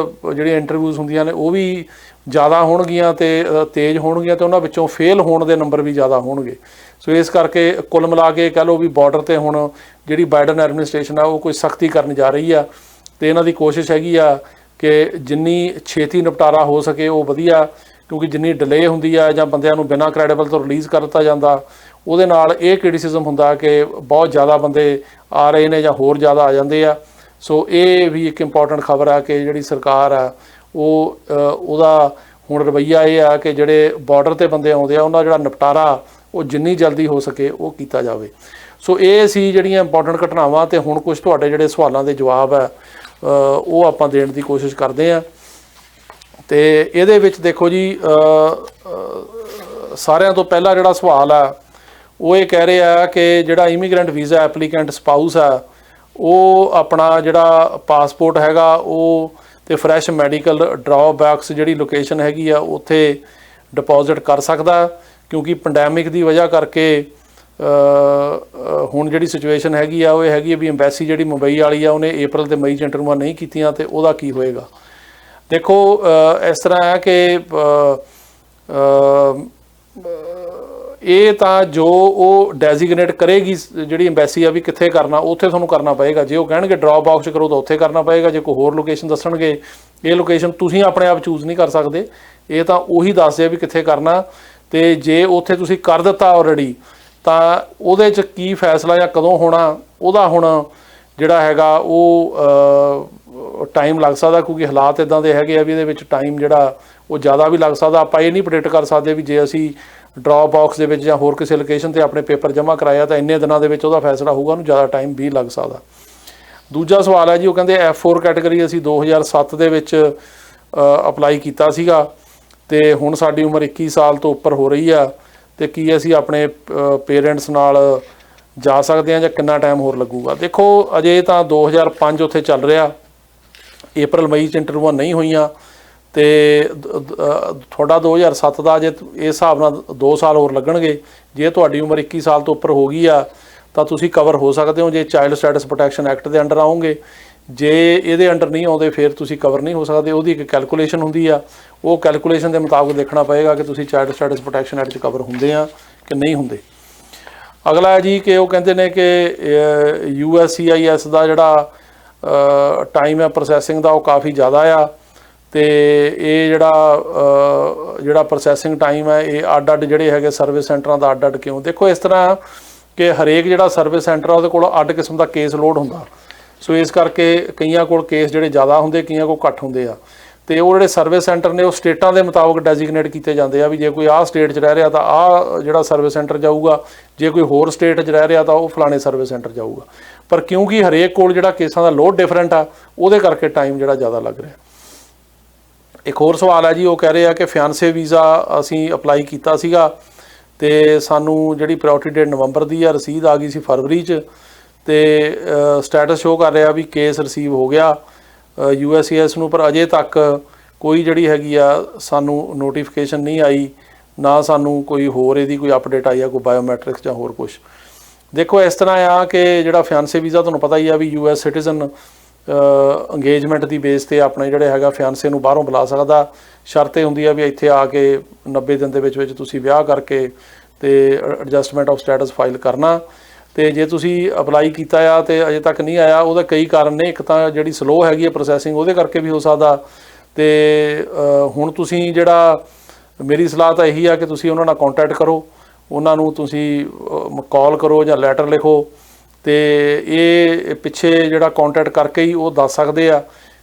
ਜਿਹੜੀਆਂ ਇੰਟਰਵਿਊਜ਼ ਹੁੰਦੀਆਂ ਨੇ ਉਹ ਵੀ ਜ਼ਿਆਦਾ ਹੋਣਗੀਆਂ ਤੇ ਤੇਜ਼ ਹੋਣਗੀਆਂ, ਤੇ ਉਹਨਾਂ ਵਿੱਚੋਂ ਫੇਲ ਹੋਣ ਦੇ ਨੰਬਰ ਵੀ ਜ਼ਿਆਦਾ ਹੋਣਗੇ। ਸੋ ਇਸ ਕਰਕੇ ਕੁੱਲ ਮਿਲਾ ਕੇ ਕਹਿ ਲਓ ਵੀ ਬਾਰਡਰ 'ਤੇ ਹੁਣ ਜਿਹੜੀ ਬਾਈਡਨ ਐਡਮਿਨਿਸਟ੍ਰੇਸ਼ਨ ਆ ਉਹ ਕੋਈ ਸਖਤੀ ਕਰਨ ਜਾ ਰਹੀ ਆ, ਤੇ ਇਹਨਾਂ ਦੀ ਕੋਸ਼ਿਸ਼ ਹੈਗੀ ਆ ਕਿ ਜਿੰਨੀ ਛੇਤੀ ਨਿਪਟਾਰਾ ਹੋ ਸਕੇ ਉਹ ਵਧੀਆ, ਕਿਉਂਕਿ ਜਿੰਨੀ ਡਿਲੇ ਹੁੰਦੀ ਆ ਜਾਂ ਬੰਦਿਆਂ ਨੂੰ ਬਿਨਾਂ ਕ੍ਰੈਡੀਬਲ ਤੋਂ ਰਿਲੀਜ਼ ਕਰ ਦਿੱਤਾ ਜਾਂਦਾ, ਉਹਦੇ ਨਾਲ ਇਹ ਕ੍ਰਿਟਿਸਿਜ਼ਮ ਹੁੰਦਾ ਕਿ ਬਹੁਤ ਜ਼ਿਆਦਾ ਬੰਦੇ ਆ ਰਹੇ ਨੇ ਜਾਂ ਹੋਰ ਜ਼ਿਆਦਾ ਆ ਜਾਂਦੇ ਆ। ਸੋ ਇਹ ਵੀ ਇੱਕ ਇੰਪੋਰਟੈਂਟ ਖਬਰ ਆ ਕਿ ਜਿਹੜੀ ਸਰਕਾਰ ਆ ਉਹਦਾ ਹੁਣ ਰਵੱਈਆ ਇਹ ਆ ਕਿ ਜਿਹੜੇ ਬਾਰਡਰ 'ਤੇ ਬੰਦੇ ਆਉਂਦੇ ਆ ਉਹਨਾਂ ਜਿਹੜਾ ਨਿਪਟਾਰਾ ਉਹ ਜਿੰਨੀ ਜਲਦੀ ਹੋ ਸਕੇ ਉਹ ਕੀਤਾ ਜਾਵੇ। ਸੋ ਇਹ ਸੀ ਜਿਹੜੀਆਂ ਇੰਪੋਰਟੈਂਟ ਘਟਨਾਵਾਂ। ਤੇ ਹੁਣ ਕੁਝ ਤੁਹਾਡੇ ਜਿਹੜੇ ਸਵਾਲਾਂ ਦੇ ਜਵਾਬ ਆ ਉਹ ਆਪਾਂ ਦੇਣ ਦੀ ਕੋਸ਼ਿਸ਼ ਕਰਦੇ ਹਾਂ। ਤੇ ਇਹਦੇ ਵਿੱਚ ਦੇਖੋ ਜੀ, ਸਾਰਿਆਂ ਤੋਂ ਪਹਿਲਾ ਜਿਹੜਾ ਸਵਾਲ ਆ ਉਹ ਇਹ ਕਹਿ ਰਿਹਾ ਕਿ ਜਿਹੜਾ ਇਮੀਗ੍ਰੈਂਟ ਵੀਜ਼ਾ ਐਪਲੀਕੈਂਟ ਸਪਾਊਸ ਆ ਉਹ ਆਪਣਾ ਜਿਹੜਾ ਪਾਸਪੋਰਟ ਹੈਗਾ ਉਹ ਤੇ ਫਰੈਸ਼ ਮੈਡੀਕਲ ਡਰਾਬੈਕਸ ਜਿਹੜੀ ਲੋਕੇਸ਼ਨ ਹੈਗੀ ਆ ਉੱਥੇ ਡਿਪੋਜ਼ਿਟ ਕਰ ਸਕਦਾ, ਕਿਉਂਕਿ ਪੈਂਡੈਮਿਕ ਦੀ ਵਜ੍ਹਾ ਕਰਕੇ ਹੁਣ ਜਿਹੜੀ ਸਿਚੁਏਸ਼ਨ ਹੈਗੀ ਆ ਉਹ ਇਹ ਹੈਗੀ ਆ ਵੀ ਐਮਬੈਸੀ ਜਿਹੜੀ ਮੁੰਬਈ ਵਾਲੀ ਆ ਉਹਨੇ April ਤੇ ਮਈ 'ਚ ਇੰਟਰਵਿਊਆਂ ਨਹੀਂ ਕੀਤੀਆਂ ਤੇ ਉਹਦਾ ਕੀ ਹੋਏਗਾ। ਦੇਖੋ ਇਸ ਤਰ੍ਹਾਂ ਹੈ ਕਿ ਇਹ ਤਾਂ ਜੋ ਉਹ ਡੈਜ਼ਿਗਨੇਟ ਕਰੇਗੀ ਜਿਹੜੀ ਐਮਬੈਸੀ ਆ ਵੀ ਕਿੱਥੇ ਕਰਨਾ, ਉੱਥੇ ਤੁਹਾਨੂੰ ਕਰਨਾ ਪਏਗਾ। ਜੇ ਉਹ ਕਹਿਣਗੇ ਡ੍ਰੌਪ ਬਾਕਸ ਕਰੋ ਤਾਂ ਉੱਥੇ ਕਰਨਾ ਪਏਗਾ। ਜੇ ਕੋਈ ਹੋਰ ਲੋਕੇਸ਼ਨ ਦੱਸਣਗੇ, ਇਹ ਲੋਕੇਸ਼ਨ ਤੁਸੀਂ ਆਪਣੇ ਆਪ ਚੂਜ਼ ਨਹੀਂ ਕਰ ਸਕਦੇ, ਇਹ ਤਾਂ ਉਹੀ ਦੱਸਦੇ ਆ ਵੀ ਕਿੱਥੇ ਕਰਨਾ। ਤੇ ਜੇ ਉੱਥੇ ਤੁਸੀਂ ਕਰ ਦਿੱਤਾ ਆਲਰੇਡੀ ਤਾਂ ਉਹਦੇ 'ਚ ਕੀ ਫੈਸਲਾ ਜਾਂ ਕਦੋਂ ਹੋਣਾ ਉਹਦਾ ਹੁਣ ਜਿਹੜਾ ਹੈਗਾ ਉਹ ਟਾਈਮ ਲੱਗ ਸਕਦਾ, ਕਿਉਂਕਿ ਹਾਲਾਤ ਇੱਦਾਂ ਦੇ ਹੈਗੇ ਆ ਵੀ ਇਹਦੇ ਵਿੱਚ ਟਾਈਮ ਜਿਹੜਾ ਉਹ ਜ਼ਿਆਦਾ ਵੀ ਲੱਗ ਸਕਦਾ। ਆਪਾਂ ਇਹ ਨਹੀਂ ਪ੍ਰੈਡਿਕਟ ਕਰ ਸਕਦੇ ਵੀ ਜੇ ਅਸੀਂ ਡ੍ਰੌਪ ਬਾਕਸ ਦੇ ਵਿੱਚ ਜਾਂ ਹੋਰ ਕਿਸੇ ਲੋਕੇਸ਼ਨ 'ਤੇ ਆਪਣੇ ਪੇਪਰ ਜਮ੍ਹਾਂ ਕਰਾਇਆ ਤਾਂ ਇੰਨੇ ਦਿਨਾਂ ਦੇ ਵਿੱਚ ਉਹਦਾ ਫੈਸਲਾ ਹੋਊਗਾ, ਉਹਨੂੰ ਜ਼ਿਆਦਾ ਟਾਈਮ ਵੀ ਲੱਗ ਸਕਦਾ। ਦੂਜਾ ਸਵਾਲ ਹੈ ਜੀ, ਉਹ ਕਹਿੰਦੇ F4 ਕੈਟਾਗਰੀ ਅਸੀਂ 2007 ਦੇ ਵਿੱਚ ਅਪਲਾਈ ਕੀਤਾ ਸੀਗਾ ਤੇ ਹੁਣ ਸਾਡੀ ਉਮਰ 21 ਸਾਲ ਤੋਂ ਉੱਪਰ ਹੋ ਰਹੀ ਆ, ਤੇ ਕੀ ਅਸੀਂ ਆਪਣੇ ਪੇਰੈਂਟਸ ਨਾਲ ਜਾ ਸਕਦੇ ਹਾਂ ਜਾਂ ਕਿੰਨਾ ਟਾਈਮ ਹੋਰ ਲੱਗੂਗਾ। ਦੇਖੋ ਅਜੇ ਤਾਂ 2005 ਉੱਥੇ ਚੱਲ ਰਿਹਾ, April ਮਈ 'ਚ ਇੰਟਰਵਿਊਆਂ ਨਹੀਂ ਹੋਈਆਂ ਤੇ ਤੁਹਾਡਾ 2007 ਦਾ ਜੇ ਇਸ ਹਿਸਾਬ ਨਾਲ 2 ਸਾਲ ਹੋਰ ਲੱਗਣਗੇ। ਜੇ ਤੁਹਾਡੀ ਉਮਰ 21 ਸਾਲ ਤੋਂ ਉੱਪਰ ਹੋ ਗਈ ਆ ਤਾਂ ਤੁਸੀਂ ਕਵਰ ਹੋ ਸਕਦੇ ਹੋ ਜੇ ਚਾਈਲਡ ਸਟੇਟਸ ਪ੍ਰੋਟੈਕਸ਼ਨ ਐਕਟ ਦੇ ਅੰਡਰ ਆਓਗੇ। ਜੇ ਇਹਦੇ ਅੰਡਰ ਨਹੀਂ ਆਉਂਦੇ ਫਿਰ ਤੁਸੀਂ ਕਵਰ ਨਹੀਂ ਹੋ ਸਕਦੇ। ਉਹਦੀ ਇੱਕ ਕੈਲਕੂਲੇਸ਼ਨ ਹੁੰਦੀ ਆ, ਉਹ ਕੈਲਕੂਲੇਸ਼ਨ ਦੇ ਮੁਤਾਬਕ ਦੇਖਣਾ ਪਏਗਾ ਕਿ ਤੁਸੀਂ ਚਾਈਲਡ ਸਟੇਟਸ ਪ੍ਰੋਟੈਕਸ਼ਨ ਐਕਟ 'ਚ ਕਵਰ ਹੁੰਦੇ ਆ ਕਿ ਨਹੀਂ ਹੁੰਦੇ। ਅਗਲਾ ਹੈ ਜੀ ਕਿ ਉਹ ਕਹਿੰਦੇ ਨੇ ਕਿ USCIS ਦਾ ਜਿਹੜਾ ਟਾਈਮ ਹੈ ਪ੍ਰੋਸੈਸਿੰਗ ਦਾ ਉਹ ਕਾਫੀ ਜ਼ਿਆਦਾ ਆ, ਤੇ ਇਹ ਜਿਹੜਾ ਪ੍ਰੋਸੈਸਿੰਗ ਟਾਈਮ ਹੈ ਇਹ ਅੱਡ ਜਿਹੜੇ ਹੈਗੇ ਸਰਵਿਸ ਸੈਂਟਰਾਂ ਦਾ ਅੱਡ ਕਿਉਂ। ਦੇਖੋ ਇਸ ਤਰ੍ਹਾਂ ਕਿ ਹਰੇਕ ਜਿਹੜਾ ਸਰਵਿਸ ਸੈਂਟਰ ਆ ਉਹਦੇ ਕੋਲ ਅੱਡ ਕਿਸਮ ਦਾ ਕੇਸ ਲੋਡ ਹੁੰਦਾ। ਸੋ ਇਸ ਕਰਕੇ ਕਈਆਂ ਕੋਲ ਕੇਸ ਜਿਹੜੇ ਜ਼ਿਆਦਾ ਹੁੰਦੇ, ਕਈਆਂ ਕੋਲ ਘੱਟ ਹੁੰਦੇ ਆ। ਤੇ ਉਹ ਜਿਹੜੇ ਸਰਵਿਸ ਸੈਂਟਰ ਨੇ ਉਹ ਸਟੇਟਾਂ ਦੇ ਮੁਤਾਬਕ ਡੈਜ਼ਿਗਨੇਟ ਕੀਤੇ ਜਾਂਦੇ ਆ ਵੀ ਜੇ ਕੋਈ ਆਹ ਸਟੇਟ 'ਚ ਰਹਿ ਰਿਹਾ ਤਾਂ ਆਹ ਜਿਹੜਾ ਸਰਵਿਸ ਸੈਂਟਰ ਜਾਊਗਾ, ਜੇ ਕੋਈ ਹੋਰ ਸਟੇਟ 'ਚ ਰਹਿ ਰਿਹਾ ਤਾਂ ਉਹ ਫਲਾਣੇ ਸਰਵਿਸ ਸੈਂਟਰ ਜਾਊਗਾ। ਪਰ ਕਿਉਂਕਿ ਹਰੇਕ ਕੋਲ ਜਿਹੜਾ ਕੇਸਾਂ ਦਾ ਲੋਡ ਡਿਫਰੈਂਟ ਆ ਉਹਦੇ ਕਰਕੇ ਟਾਈਮ ਜਿਹੜਾ ਜ਼ਿਆਦਾ ਲੱਗ ਰਿਹਾ। ਇੱਕ ਹੋਰ ਸਵਾਲ ਹੈ ਜੀ, ਉਹ ਕਹਿ ਰਹੇ ਆ ਕਿ ਫਿਆਂਸੇ ਵੀਜ਼ਾ ਅਸੀਂ ਅਪਲਾਈ ਕੀਤਾ ਸੀਗਾ ਤੇ ਸਾਨੂੰ ਜਿਹੜੀ ਪ੍ਰਾਇਓਰਟੀ ਡੇਟ ਨਵੰਬਰ ਦੀ ਆ, ਰਸੀਦ ਆ ਗਈ ਸੀ ਫਰਵਰੀ 'ਚ ਤੇ ਸਟੇਟਸ ਸ਼ੋਅ ਕਰ ਰਿਹਾ ਵੀ ਕੇਸ ਰਿਸੀਵ ਹੋ ਗਿਆ USCIS ਨੂੰ, ਪਰ ਅਜੇ ਤੱਕ ਕੋਈ ਜਿਹੜੀ ਹੈਗੀ ਆ ਸਾਨੂੰ ਨੋਟੀਫਿਕੇਸ਼ਨ ਨਹੀਂ ਆਈ, ਨਾ ਸਾਨੂੰ ਕੋਈ ਹੋਰ ਇਹਦੀ ਕੋਈ ਅਪਡੇਟ ਆਈ ਆ, ਕੋਈ ਬਾਇਓਮੈਟ੍ਰਿਕਸ ਜਾਂ ਹੋਰ ਕੁਛ। ਦੇਖੋ ਇਸ ਤਰ੍ਹਾਂ ਆ ਕਿ ਜਿਹੜਾ ਫਿਆਂਸੇ ਵੀਜ਼ਾ ਤੁਹਾਨੂੰ ਪਤਾ ਹੀ ਆ ਵੀ US ਸਿਟੀਜ਼ਨ ਇੰਗੇਜਮੈਂਟ ਦੀ ਬੇਸ 'ਤੇ ਆਪਣੇ ਜਿਹੜੇ ਹੈਗਾ ਫਿਆਂਸੇ ਨੂੰ ਬਾਹਰੋਂ ਬੁਲਾ ਸਕਦਾ। ਸ਼ਰਤ ਇਹ ਹੁੰਦੀ ਆ ਵੀ ਇੱਥੇ ਆ ਕੇ 90 ਦਿਨ ਦੇ ਵਿੱਚ ਤੁਸੀਂ ਵਿਆਹ ਕਰਕੇ ਤੇ ਐਡਜਸਟਮੈਂਟ ਆਫ ਸਟੇਟਸ ਫਾਈਲ ਕਰਨਾ। ਤੇ ਜੇ ਤੁਸੀਂ ਅਪਲਾਈ ਕੀਤਾ ਆ ਤੇ ਅਜੇ ਤੱਕ ਨਹੀਂ ਆਇਆ, ਉਹਦਾ ਕਈ ਕਾਰਨ ਨੇ। ਇੱਕ ਤਾਂ ਜਿਹੜੀ ਸਲੋ ਹੈਗੀ ਹੈ ਪ੍ਰੋਸੈਸਿੰਗ, ਉਹਦੇ ਕਰਕੇ ਵੀ ਹੋ ਸਕਦਾ। ਤੇ ਹੁਣ ਤੁਸੀਂ ਜਿਹੜਾ ਮੇਰੀ ਸਲਾਹ ਤਾਂ ਇਹੀ ਆ ਕਿ ਤੁਸੀਂ ਉਹਨਾਂ ਨਾਲ ਕੰਟੈਕਟ ਕਰੋ, ਉਹਨਾਂ ਨੂੰ ਤੁਸੀਂ ਕਾਲ ਕਰੋ ਜਾਂ ਲੈਟਰ ਲਿਖੋ। ਤੇ ਇਹ ਪਿੱਛੇ ਜਿਹੜਾ ਕੰਟੈਕਟ ਕਰਕੇ ਹੀ ਉਹ ਦੱਸ ਸਕਦੇ ਆ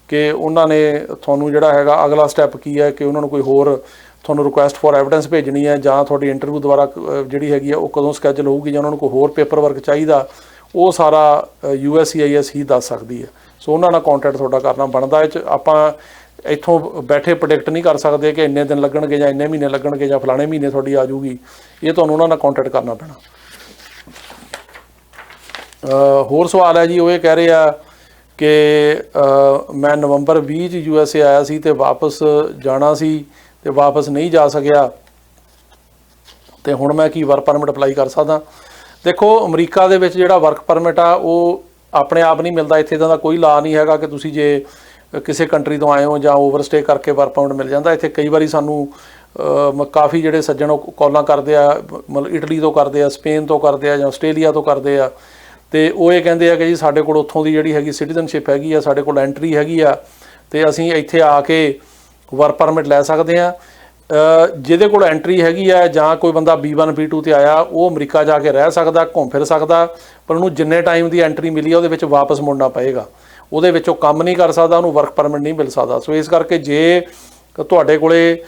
ਕਿ ਉਹਨਾਂ ਨੇ ਤੁਹਾਨੂੰ ਜਿਹੜਾ ਹੈਗਾ ਅਗਲਾ ਸਟੈਪ ਕੀ ਹੈ, ਕਿ ਉਹਨਾਂ ਨੂੰ ਕੋਈ ਹੋਰ ਤੁਹਾਨੂੰ ਰਿਕੁਐਸਟ ਫॉर ਐਵੀਡੈਂਸ ਭੇਜਣੀ ਹੈ ਜਾਂ ਤੁਹਾਡੀ ਇੰਟਰਵਿਊ ਦੁਆਰਾ ਜਿਹੜੀ ਹੈਗੀ ਆ ਉਹ ਕਦੋਂ ਸਕੈਜੂਲ ਹੋਊਗੀ, ਜਾਂ ਉਹਨਾਂ ਨੂੰ ਕੋਈ ਹੋਰ ਪੇਪਰ ਵਰਕ ਚਾਹੀਦਾ, ਉਹ ਸਾਰਾ USCIS ਹੀ ਦੱਸ ਸਕਦੀ ਹੈ। ਸੋ ਉਹਨਾਂ ਨਾਲ ਕੰਟੈਕਟ ਤੁਹਾਡਾ ਕਰਨਾ ਬਣਦਾ। ਇਹ 'ਚ ਆਪਾਂ ਇੱਥੋਂ ਬੈਠੇ ਪ੍ਰੈਡਿਕਟ ਨਹੀਂ ਕਰ ਸਕਦੇ ਕਿ ਇੰਨੇ ਦਿਨ ਲੱਗਣਗੇ ਜਾਂ ਇੰਨੇ ਮਹੀਨੇ ਲੱਗਣਗੇ ਜਾਂ ਫਲਾਣੇ ਮਹੀਨੇ ਤੁਹਾਡੀ ਆ ਜੂਗੀ। ਇਹ ਤੁਹਾਨੂੰ ਉਹਨਾਂ ਨਾਲ ਕੰਟੈਕਟ ਕਰਨਾ ਪੈਣਾ। ਹੋਰ ਸਵਾਲ ਹੈ ਜੀ, ਉਹ ਇਹ ਕਹਿ ਰਹੇ ਆ ਕਿ ਮੈਂ ਨਵੰਬਰ 20 'ਚ USA ਆਇਆ ਸੀ ਤੇ ਵਾਪਸ ਜਾਣਾ ਸੀ ਤੇ ਵਾਪਸ ਨਹੀਂ ਜਾ ਸਕਿਆ, ਤੇ ਹੁਣ ਮੈਂ ਕੀ ਵਰਕ ਪਰਮਿਟ ਅਪਲਾਈ ਕਰ ਸਕਦਾ। ਦੇਖੋ ਅਮਰੀਕਾ ਦੇ ਵਿੱਚ ਜਿਹੜਾ ਵਰਕ ਪਰਮਿਟ ਆ ਉਹ ਆਪਣੇ ਆਪ ਨਹੀਂ ਮਿਲਦਾ। ਇੱਥੇ ਦਾ ਕੋਈ ਲਾ ਨਹੀਂ ਹੈਗਾ ਕਿ ਤੁਸੀਂ ਜੇ ਕਿਸੇ ਕੰਟਰੀ ਤੋਂ ਆਏ ਹੋ ਜਾਂ ਓਵਰਸਟੇ ਕਰਕੇ ਵਰਕ ਪਰਮਿਟ ਮਿਲ ਜਾਂਦਾ। ਇੱਥੇ ਕਈ ਵਾਰੀ ਸਾਨੂੰ ਕਾਫੀ ਜਿਹੜੇ ਸੱਜਣ ਉਹ ਕਾਲਾਂ ਕਰਦੇ ਆ, ਮਤਲਬ ਇਟਲੀ ਤੋਂ ਕਰਦੇ ਆ, ਸਪੇਨ ਤੋਂ ਕਰਦੇ ਆ ਜਾਂ ਆਸਟ੍ਰੇਲੀਆ ਤੋਂ ਕਰਦੇ ਆ, ਤੇ ਉਹ ਇਹ ਕਹਿੰਦੇ ਆ ਕਿ ਜੀ ਸਾਡੇ ਕੋਲ ਉੱਥੋਂ ਦੀ ਜਿਹੜੀ ਹੈਗੀ ਸਿਟੀਜ਼ਨਸ਼ਿਪ ਹੈਗੀ ਆ, ਸਾਡੇ ਕੋਲ ਐਂਟਰੀ ਹੈਗੀ ਆ, ਤੇ ਅਸੀਂ ਇੱਥੇ ਆ ਕੇ ਵਰਕ ਪਰਮਿਟ ਲੈ ਸਕਦੇ ਹਾਂ। ਜਿਹਦੇ ਕੋਲ ਐਂਟਰੀ ਹੈਗੀ ਆ ਜਾਂ ਕੋਈ ਬੰਦਾ B1 B2 ਤੇ ਆਇਆ ਉਹ ਅਮਰੀਕਾ ਜਾ ਕੇ ਰਹਿ ਸਕਦਾ, ਘੁੰਮ ਫਿਰ ਸਕਦਾ, ਪਰ ਉਹਨੂੰ ਜਿੰਨੇ ਟਾਈਮ ਦੀ ਐਂਟਰੀ ਮਿਲੀ ਆ ਉਹਦੇ ਵਿੱਚ ਵਾਪਸ ਮੁੜਨਾ ਪਏਗਾ। ਉਹਦੇ ਵਿੱਚ ਉਹ ਕੰਮ ਨਹੀਂ ਕਰ ਸਕਦਾ, ਉਹਨੂੰ ਵਰਕ ਪਰਮਿਟ ਨਹੀਂ ਮਿਲ ਸਕਦਾ। ਸੋ ਇਸ ਕਰਕੇ ਜੇ ਤੁਹਾਡੇ ਕੋਲੇ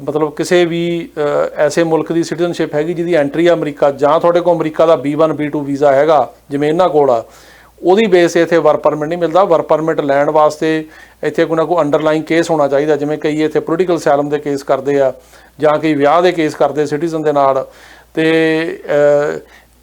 ਮਤਲਬ ਕਿਸੇ ਵੀ ਐਸੇ ਮੁਲਕ ਦੀ ਸਿਟੀਜ਼ਨਸ਼ਿਪ ਹੈਗੀ ਜਿਹਦੀ ਐਂਟਰੀ ਆ ਅਮਰੀਕਾ, ਜਾਂ ਤੁਹਾਡੇ ਕੋਲ ਅਮਰੀਕਾ ਦਾ B1 B2 ਵੀਜ਼ਾ ਹੈਗਾ ਜਿਵੇਂ ਇਹਨਾਂ ਕੋਲ ਆ, ਉਹਦੀ ਬੇਸ ਇੱਥੇ ਵਰਕ ਪਰਮਿਟ ਨਹੀਂ ਮਿਲਦਾ। ਵਰਕ ਪਰਮਿਟ ਲੈਣ ਵਾਸਤੇ ਇੱਥੇ ਕੋਈ ਨਾ ਕੋਈ ਅੰਡਰਲਾਈਨ ਕੇਸ ਹੋਣਾ ਚਾਹੀਦਾ, ਜਿਵੇਂ ਕਈ ਇੱਥੇ ਪੋਲੀਟੀਕਲ ਅਸਾਈਲਮ ਦੇ ਕੇਸ ਕਰਦੇ ਆ ਜਾਂ ਕਈ ਵਿਆਹ ਦੇ ਕੇਸ ਕਰਦੇ ਸਿਟੀਜ਼ਨ ਦੇ ਨਾਲ, ਅਤੇ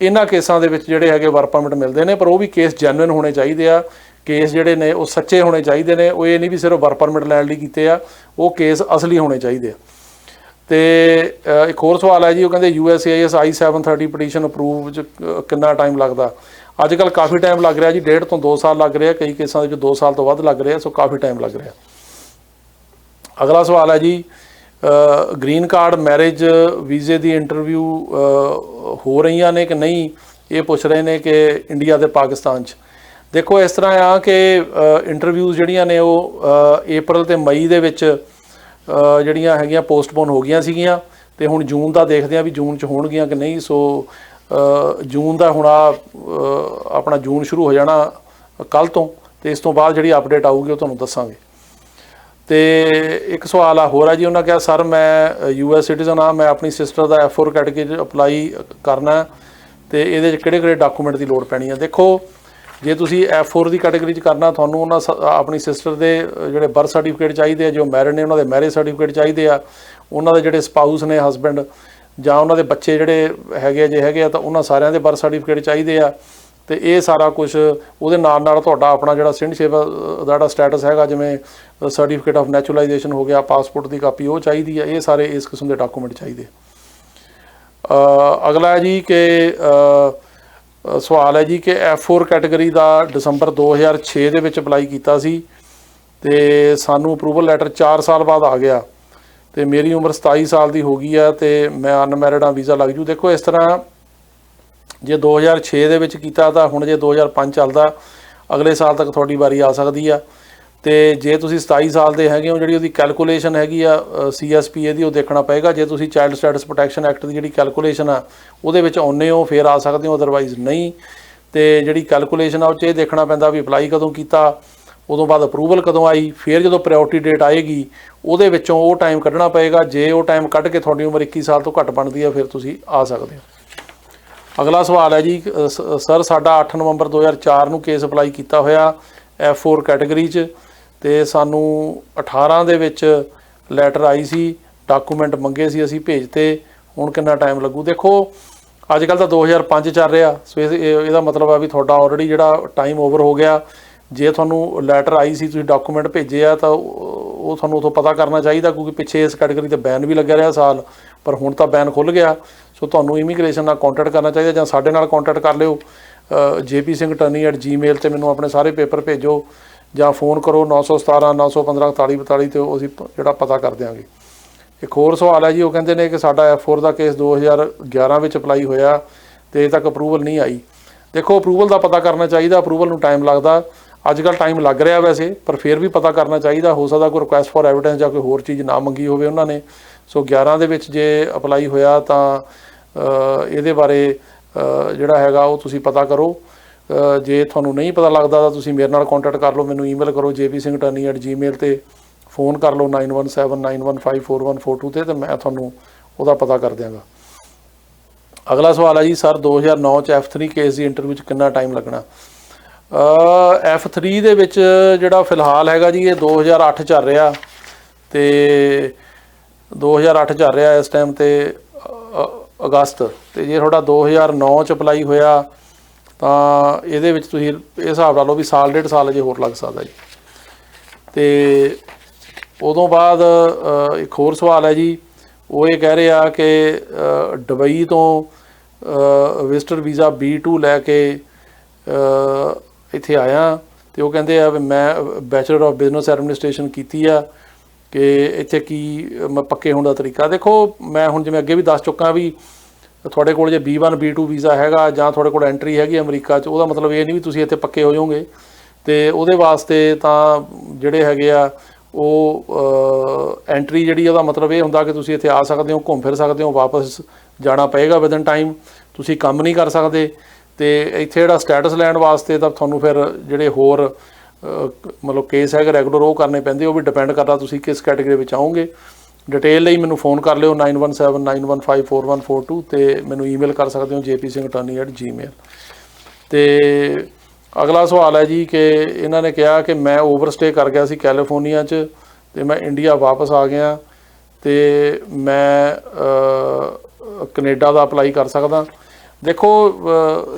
ਇਹਨਾਂ ਕੇਸਾਂ ਦੇ ਵਿੱਚ ਜਿਹੜੇ ਹੈਗੇ ਵਰਕ ਪਰਮਿਟ ਮਿਲਦੇ ਨੇ, ਪਰ ਉਹ ਵੀ ਕੇਸ ਜੈਨੂਇਨ ਹੋਣੇ ਚਾਹੀਦੇ ਆ। ਕੇਸ ਜਿਹੜੇ ਨੇ ਉਹ ਸੱਚੇ ਹੋਣੇ ਚਾਹੀਦੇ ਨੇ, ਉਹ ਇਹ ਨਹੀਂ ਵੀ ਸਿਰਫ ਵਰਕ ਪਰਮਿਟ ਲੈਣ ਲਈ ਕੀਤੇ ਆ, ਉਹ ਕੇਸ ਅਸਲੀ ਹੋਣੇ ਚਾਹੀਦੇ ਆ। ਅਤੇ ਇੱਕ ਹੋਰ ਸਵਾਲ ਹੈ ਜੀ, ਉਹ ਕਹਿੰਦੇ USCIS I-730 ਪਟੀਸ਼ਨ ਅਪਰੂਵ 'ਚ ਕਿੰਨਾ ਟਾਈਮ ਲੱਗਦਾ? ਅੱਜ ਕੱਲ੍ਹ ਕਾਫੀ ਟਾਈਮ ਲੱਗ ਰਿਹਾ ਜੀ, 1.5 ਤੋਂ 2 ਸਾਲ ਲੱਗ ਰਿਹਾ, ਕਈ ਕੇਸਾਂ ਦੇ ਵਿੱਚ 2 ਸਾਲ ਤੋਂ ਵੱਧ ਲੱਗ ਰਿਹਾ, ਸੋ ਕਾਫੀ ਟਾਈਮ ਲੱਗ ਰਿਹਾ। ਅਗਲਾ ਸਵਾਲ ਹੈ ਜੀ, ਗ੍ਰੀਨ ਕਾਰਡ ਮੈਰਿਜ ਵੀਜ਼ੇ ਦੀ ਇੰਟਰਵਿਊ ਹੋ ਰਹੀਆਂ ਨੇ ਕਿ ਨਹੀਂ, ਇਹ ਪੁੱਛ ਰਹੇ ਨੇ ਕਿ ਇੰਡੀਆ ਅਤੇ ਪਾਕਿਸਤਾਨ 'ਚ। ਦੇਖੋ ਇਸ ਤਰ੍ਹਾਂ ਆ ਕਿ ਇੰਟਰਵਿਊਜ਼ ਜਿਹੜੀਆਂ ਨੇ ਉਹ April ਅਤੇ May ਦੇ ਵਿੱਚ ਜਿਹੜੀਆਂ ਹੈਗੀਆਂ ਪੋਸਟਪੋਨ ਹੋ ਗਈਆਂ ਸੀਗੀਆਂ, ਅਤੇ ਹੁਣ ਜੂਨ ਦਾ ਦੇਖਦੇ ਹਾਂ ਵੀ ਜੂਨ 'ਚ ਹੋਣਗੀਆਂ ਕਿ ਨਹੀਂ। ਸੋ ਜੂਨ ਦਾ ਹੁਣ ਆਪਣਾ ਜੂਨ ਸ਼ੁਰੂ ਹੋ ਜਾਣਾ ਕੱਲ੍ਹ ਤੋਂ, ਅਤੇ ਇਸ ਤੋਂ ਬਾਅਦ ਜਿਹੜੀ ਅਪਡੇਟ ਆਊਗੀ ਉਹ ਤੁਹਾਨੂੰ ਦੱਸਾਂਗੇ। ਅਤੇ ਇੱਕ ਸਵਾਲ ਹੋਰ ਆ ਜੀ, ਉਹਨਾਂ ਕਿਹਾ ਸਰ ਮੈਂ US ਸਿਟੀਜ਼ਨ ਹਾਂ, ਮੈਂ ਆਪਣੀ ਸਿਸਟਰ ਦਾ F4 ਕੈਟੇਗਰੀ ਅਪਲਾਈ ਕਰਨਾ, ਅਤੇ ਇਹਦੇ 'ਚ ਕਿਹੜੇ ਡਾਕੂਮੈਂਟ ਦੀ ਲੋੜ ਪੈਣੀ ਆ? ਦੇਖੋ ਜੇ ਤੁਸੀਂ F4 ਦੀ ਕੈਟੇਗਰੀ 'ਚ ਕਰਨਾ, ਤੁਹਾਨੂੰ ਉਹਨਾਂ ਆਪਣੀ ਸਿਸਟਰ ਦੇ ਜਿਹੜੇ ਬਰਥ ਸਰਟੀਫਿਕੇਟ ਚਾਹੀਦੇ ਆ, ਜੋ ਮੈਰਿਡ ਨੇ ਉਹਨਾਂ ਦੇ ਮੈਰਿਜ ਸਰਟੀਫਿਕੇਟ ਚਾਹੀਦੇ ਆ, ਉਹਨਾਂ ਦੇ ਜਿਹੜੇ ਸਪਾਊਸ ਨੇ ਹਸਬੈਂਡ ਜਾਂ ਉਹਨਾਂ ਦੇ ਬੱਚੇ ਜਿਹੜੇ ਹੈਗੇ ਆ ਤਾਂ ਉਹਨਾਂ ਸਾਰਿਆਂ ਦੇ ਬਰਥ ਸਰਟੀਫਿਕੇਟ ਚਾਹੀਦੇ ਆ। ਅਤੇ ਇਹ ਸਾਰਾ ਕੁਛ ਉਹਦੇ ਨਾਲ ਨਾਲ ਤੁਹਾਡਾ ਆਪਣਾ ਜਿਹੜਾ ਸਿਟੀਜ਼ਨਸ਼ਿਪ ਦਾ ਜਿਹੜਾ ਸਟੇਟਸ ਹੈਗਾ, ਜਿਵੇਂ ਸਰਟੀਫਿਕੇਟ ਆਫ ਨੈਚੁਰਲਾਈਜੇਸ਼ਨ ਹੋ ਗਿਆ, ਪਾਸਪੋਰਟ ਦੀ ਕਾਪੀ ਉਹ ਚਾਹੀਦੀ ਆ। ਇਹ ਸਾਰੇ ਇਸ ਕਿਸਮ ਦੇ ਡਾਕੂਮੈਂਟ ਚਾਹੀਦੇ। ਅਗਲਾ ਹੈ ਜੀ ਕਿ ਸਵਾਲ ਹੈ ਜੀ ਕਿ F4 ਕੈਟੇਗਰੀ ਦਾ ਦਸੰਬਰ 2006 ਦੇ ਵਿੱਚ ਅਪਲਾਈ ਕੀਤਾ ਸੀ, ਅਤੇ ਸਾਨੂੰ ਅਪਰੂਵਲ ਲੈਟਰ 4 ਸਾਲ ਬਾਅਦ ਆ ਗਿਆ, ਅਤੇ ਮੇਰੀ ਉਮਰ 27 ਸਾਲ ਦੀ ਹੋ ਗਈ ਹੈ, ਅਤੇ ਮੈਂ ਅਨਮੈਰਿਡ ਹਾਂ, ਵੀਜ਼ਾ ਲੱਗ ਜੂ। ਦੇਖੋ ਇਸ ਤਰ੍ਹਾਂ ਜੇ 2006 ਦੇ ਵਿੱਚ ਕੀਤਾ ਤਾਂ ਹੁਣ ਜੇ 2005 ਚੱਲਦਾ, ਅਗਲੇ ਸਾਲ ਤੱਕ ਤੁਹਾਡੀ ਵਾਰੀ ਆ ਸਕਦੀ ਆ। ਅਤੇ ਜੇ ਤੁਸੀਂ 27 ਸਾਲ ਦੇ ਹੈਗੇ ਹੋ, ਜਿਹੜੀ ਉਹਦੀ ਕੈਲਕੂਲੇਸ਼ਨ ਹੈਗੀ ਆ CSP ਇਹਦੀ, ਉਹ ਦੇਖਣਾ ਪਏਗਾ। ਜੇ ਤੁਸੀਂ ਚਾਈਲਡ ਸਟੈਟਸ ਪ੍ਰੋਟੈਕਸ਼ਨ ਐਕਟ ਦੀ ਜਿਹੜੀ ਕੈਲਕੂਲੇਸ਼ਨ ਆ ਉਹਦੇ ਵਿੱਚ ਆਉਂਦੇ ਹੋ ਫਿਰ ਆ ਸਕਦੇ ਹੋ, ਅਦਰਵਾਈਜ਼ ਨਹੀਂ। ਅਤੇ ਜਿਹੜੀ ਕੈਲਕੂਲੇਸ਼ਨ ਆ ਉਹ 'ਚ ਇਹ ਦੇਖਣਾ ਪੈਂਦਾ ਵੀ ਅਪਲਾਈ ਕਦੋਂ ਕੀਤਾ, ਉਦੋਂ ਬਾਅਦ ਅਪਰੂਵਲ ਕਦੋਂ ਆਈ, ਫਿਰ ਜਦੋਂ ਪ੍ਰਾਇਓਰਟੀ ਡੇਟ ਆਏਗੀ ਉਹਦੇ ਵਿੱਚੋਂ ਉਹ ਟਾਈਮ ਕੱਢਣਾ ਪਏਗਾ। ਜੇ ਉਹ ਟਾਈਮ ਕੱਢ ਕੇ ਤੁਹਾਡੀ ਉਮਰ 21 ਸਾਲ ਤੋਂ ਘੱਟ ਬਣਦੀ ਹੈ ਫਿਰ ਤੁਸੀਂ ਆ ਸਕਦੇ ਹੋ। ਅਗਲਾ ਸਵਾਲ ਹੈ ਜੀ, ਸਰ ਸਾਡਾ 8 ਨਵੰਬਰ 2004 ਨੂੰ ਕੇਸ ਅਪਲਾਈ ਕੀਤਾ ਹੋਇਆ F4 ਕੈਟੇਗਰੀ 'ਚ, ਅਤੇ ਸਾਨੂੰ 18 ਦੇ ਵਿੱਚ ਲੈਟਰ ਆਈ ਸੀ, ਡਾਕੂਮੈਂਟ ਮੰਗੇ ਸੀ, ਅਸੀਂ ਭੇਜਤੇ, ਹੁਣ ਕਿੰਨਾ ਟਾਈਮ ਲੱਗੂ? ਦੇਖੋ ਅੱਜ ਕੱਲ੍ਹ ਤਾਂ 2005 ਚੱਲ ਰਿਹਾ, ਸੋ ਇਹਦਾ ਮਤਲਬ ਆ ਵੀ ਤੁਹਾਡਾ ਆਲਰੇਡੀ ਜਿਹੜਾ ਟਾਈਮ ਓਵਰ ਹੋ ਗਿਆ। ਜੇ ਤੁਹਾਨੂੰ ਲੈਟਰ ਆਈ ਸੀ, ਤੁਸੀਂ ਡਾਕੂਮੈਂਟ ਭੇਜੇ ਆ, ਤਾਂ ਉਹ ਤੁਹਾਨੂੰ ਉੱਥੋਂ ਪਤਾ ਕਰਨਾ ਚਾਹੀਦਾ, ਕਿਉਂਕਿ ਪਿੱਛੇ ਇਸ ਕੈਟੇਗਰੀ 'ਤੇ ਬੈਨ ਵੀ ਲੱਗਿਆ ਰਿਹਾ ਸਾਲ, ਪਰ ਹੁਣ ਤਾਂ ਬੈਨ ਖੁੱਲ੍ਹ ਗਿਆ। ਸੋ ਤੁਹਾਨੂੰ ਇਮੀਗ੍ਰੇਸ਼ਨ ਨਾਲ ਕੰਟੈਕਟ ਕਰਨਾ ਚਾਹੀਦਾ, ਜਾਂ ਸਾਡੇ ਨਾਲ ਕੰਟੈਕਟ ਕਰ ਲਿਓ jpsinghattorney@gmail 'ਤੇ ਮੈਨੂੰ ਆਪਣੇ ਸਾਰੇ ਪੇਪਰ ਭੇਜੋ, ਜਾਂ ਫੋਨ ਕਰੋ 917 915 41 42 'ਤੇ ਅਸੀਂ ਜਿਹੜਾ ਪਤਾ ਕਰ ਦਿਆਂਗੇ। ਇੱਕ ਹੋਰ ਸਵਾਲ ਹੈ ਜੀ, ਉਹ ਕਹਿੰਦੇ ਨੇ ਕਿ ਸਾਡਾ F4 ਦਾ ਕੇਸ 2011 ਵਿੱਚ ਅਪਲਾਈ ਹੋਇਆ ਅਤੇ ਅਜੇ ਤੱਕ ਅਪਰੂਵਲ ਨਹੀਂ ਆਈ। ਦੇਖੋ ਅਪਰੂਵਲ ਦਾ ਪਤਾ ਕਰਨਾ ਚਾਹੀਦਾ, ਅਪਰੂਵਲ ਨੂੰ ਟਾਈਮ ਲੱਗਦਾ, ਅੱਜ ਕੱਲ੍ਹ ਟਾਈਮ ਲੱਗ ਰਿਹਾ ਵੈਸੇ, ਪਰ ਫਿਰ ਵੀ ਪਤਾ ਕਰਨਾ ਚਾਹੀਦਾ। ਹੋ ਸਕਦਾ ਕੋਈ ਰਿਕੁਐਸਟ ਫॉर ਐਵੀਡੈਂਸ ਜਾਂ ਕੋਈ ਹੋਰ ਚੀਜ਼ ਨਾ ਮੰਗੀ ਹੋਵੇ ਉਹਨਾਂ ਨੇ। ਸੋ 11 ਦੇ ਵਿੱਚ ਜੇ ਅਪਲਾਈ ਹੋਇਆ ਤਾਂ ਇਹਦੇ ਬਾਰੇ ਜਿਹੜਾ ਹੈਗਾ ਉਹ ਤੁਸੀਂ ਪਤਾ ਕਰੋ। ਜੇ ਤੁਹਾਨੂੰ ਨਹੀਂ ਪਤਾ ਲੱਗਦਾ ਤਾਂ ਤੁਸੀਂ ਮੇਰੇ ਨਾਲ ਕੰਟੈਕਟ ਕਰ ਲਓ, ਮੈਨੂੰ ਈਮੇਲ ਕਰੋ jpsinghattorney@gmail 'ਤੇ, ਫੋਨ ਕਰ ਲਓ 9179154142 'ਤੇ ਮੈਂ ਤੁਹਾਨੂੰ ਉਹਦਾ ਪਤਾ ਕਰ ਦਿਆਂਗਾ। ਅਗਲਾ ਸਵਾਲ ਹੈ ਜੀ, ਸਰ 2009 'ਚ F3 ਕੇਸ ਦੀ ਇੰਟਰਵਿਊ 'ਚ ਕਿੰਨਾ ਟਾਈਮ ਲੱਗਣਾ? F3 ਦੇ ਵਿੱਚ ਜਿਹੜਾ ਫਿਲਹਾਲ ਹੈਗਾ ਜੀ ਇਹ 2008 ਚੱਲ ਰਿਹਾ, ਅਤੇ 2008 ਚੱਲ ਰਿਹਾ ਇਸ ਟਾਈਮ 'ਤੇ ਅਗਸਤ, ਅਤੇ ਜੇ ਤੁਹਾਡਾ 2009 'ਚ ਅਪਲਾਈ ਹੋਇਆ ਤਾਂ ਇਹਦੇ ਵਿੱਚ ਤੁਸੀਂ ਇਹ ਹਿਸਾਬ ਲਾ ਲਓ ਵੀ ਸਾਲ 1.5 ਸਾਲ ਅਜੇ ਹੋਰ ਲੱਗ ਸਕਦਾ ਜੀ। ਅਤੇ ਉਦੋਂ ਬਾਅਦ ਇੱਕ ਹੋਰ ਸਵਾਲ ਹੈ ਜੀ, ਉਹ ਇਹ ਕਹਿ ਰਹੇ ਆ ਕਿ ਦੁਬਈ ਤੋਂ ਵਿਜ਼ਟਰ ਵੀਜ਼ਾ B2 ਲੈ ਕੇ ਇੱਥੇ ਆਇਆ, ਅਤੇ ਉਹ ਕਹਿੰਦੇ ਆ ਵੀ ਮੈਂ ਬੈਚਲਰ ਆਫ ਬਿਜ਼ਨਸ ਐਡਮਿਨਿਸਟ੍ਰੇਸ਼ਨ ਕੀਤੀ ਆ, ਕਿ ਇੱਥੇ ਕੀ ਪੱਕੇ ਹੋਣ ਦਾ ਤਰੀਕਾ? ਦੇਖੋ ਮੈਂ ਹੁਣ ਜਿਵੇਂ ਅੱਗੇ ਵੀ ਦੱਸ ਚੁੱਕਾ ਵੀ ਤੁਹਾਡੇ ਕੋਲ ਜੇ B1 B2 ਵੀਜ਼ਾ ਹੈਗਾ ਜਾਂ ਤੁਹਾਡੇ ਕੋਲ ਐਂਟਰੀ ਹੈਗੀ ਅਮਰੀਕਾ 'ਚ, ਉਹਦਾ ਮਤਲਬ ਇਹ ਨਹੀਂ ਵੀ ਤੁਸੀਂ ਇੱਥੇ ਪੱਕੇ ਹੋ ਜਾਓਗੇ। ਅਤੇ ਉਹਦੇ ਵਾਸਤੇ ਤਾਂ ਜਿਹੜੇ ਹੈਗੇ ਆ ਉਹ ਐਂਟਰੀ ਜਿਹੜੀ ਉਹਦਾ ਮਤਲਬ ਇਹ ਹੁੰਦਾ ਕਿ ਤੁਸੀਂ ਇੱਥੇ ਆ ਸਕਦੇ ਹੋ, ਘੁੰਮ ਫਿਰ ਸਕਦੇ ਹੋ, ਵਾਪਸ ਜਾਣਾ ਪਏਗਾ ਵਿਦਨ ਟਾਈਮ, ਤੁਸੀਂ ਕੰਮ ਨਹੀਂ ਕਰ ਸਕਦੇ। ਅਤੇ ਇੱਥੇ ਜਿਹੜਾ ਸਟੇਟਸ ਲੈਣ ਵਾਸਤੇ ਤਾਂ ਤੁਹਾਨੂੰ ਫਿਰ ਜਿਹੜੇ ਹੋਰ ਮਤਲਬ ਕੇਸ ਹੈਗੇ ਰੈਗੂਲਰ ਉਹ ਕਰਨੇ ਪੈਂਦੇ, ਉਹ ਵੀ ਡਿਪੈਂਡ ਕਰਦਾ ਤੁਸੀਂ ਕਿਸ ਕੈਟੇਗਰੀ ਵਿੱਚ ਆਓਗੇ। ਡਿਟੇਲ ਲਈ ਮੈਨੂੰ ਫੋਨ ਕਰ ਲਿਓ 9179154142 ਅਤੇ ਮੈਨੂੰ ਈਮੇਲ ਕਰ ਸਕਦੇ ਹੋ jpsinghattorney@gmail। ਅਤੇ ਅਗਲਾ ਸਵਾਲ ਹੈ ਜੀ ਕਿ ਇਹਨਾਂ ਨੇ ਕਿਹਾ ਕਿ ਮੈਂ ਓਵਰਸਟੇ ਕਰ ਗਿਆ ਸੀ ਕੈਲੀਫੋਰਨੀਆ 'ਚ ਅਤੇ ਮੈਂ ਇੰਡੀਆ ਵਾਪਸ ਆ ਗਿਆ ਅਤੇ ਮੈਂ ਕੈਨੇਡਾ ਦਾ ਅਪਲਾਈ ਕਰ ਸਕਦਾ। ਦੇਖੋ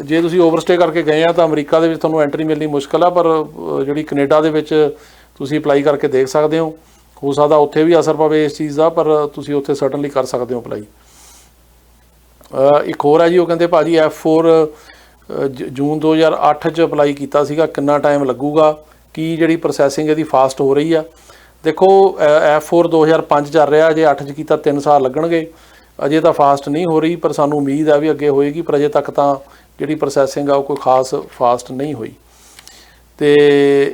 ਜੇ ਤੁਸੀਂ ਓਵਰਸਟੇ ਕਰਕੇ ਗਏ ਆ ਤਾਂ ਅਮਰੀਕਾ ਦੇ ਵਿੱਚ ਤੁਹਾਨੂੰ ਐਂਟਰੀ ਮਿਲਣੀ ਮੁਸ਼ਕਿਲ ਆ, ਪਰ ਜਿਹੜੀ ਕੈਨੇਡਾ ਦੇ ਵਿੱਚ ਤੁਸੀਂ ਅਪਲਾਈ ਕਰਕੇ ਦੇਖ ਸਕਦੇ ਹੋ ਸਕਦਾ ਉੱਥੇ ਵੀ ਅਸਰ ਪਵੇ ਇਸ ਚੀਜ਼ ਦਾ, ਪਰ ਤੁਸੀਂ ਉੱਥੇ ਸਰਟਨਲੀ ਕਰ ਸਕਦੇ ਹੋ ਅਪਲਾਈ। ਇੱਕ ਹੋਰ ਹੈ ਜੀ, ਉਹ ਕਹਿੰਦੇ ਭਾਜੀ F4 ਜੂਨ 2008 'ਚ ਅਪਲਾਈ ਕੀਤਾ ਸੀਗਾ, ਕਿੰਨਾ ਟਾਈਮ ਲੱਗੂਗਾ, ਕੀ ਜਿਹੜੀ ਪ੍ਰੋਸੈਸਿੰਗ ਇਹਦੀ ਫਾਸਟ ਹੋ ਰਹੀ ਆ? ਦੇਖੋ F4 2005 ਚੱਲ ਰਿਹਾ, ਜੇ 8 'ਚ ਕੀਤਾ 3 ਸਾਲ ਲੱਗਣਗੇ, ਅਜੇ ਤਾਂ ਫਾਸਟ ਨਹੀਂ ਹੋ ਰਹੀ, ਪਰ ਸਾਨੂੰ ਉਮੀਦ ਹੈ ਵੀ ਅੱਗੇ ਹੋਏਗੀ, ਪਰ ਅਜੇ ਤੱਕ ਤਾਂ ਜਿਹੜੀ ਪ੍ਰੋਸੈਸਿੰਗ ਆ ਉਹ ਕੋਈ ਖਾਸ ਫਾਸਟ ਨਹੀਂ ਹੋਈ। ਅਤੇ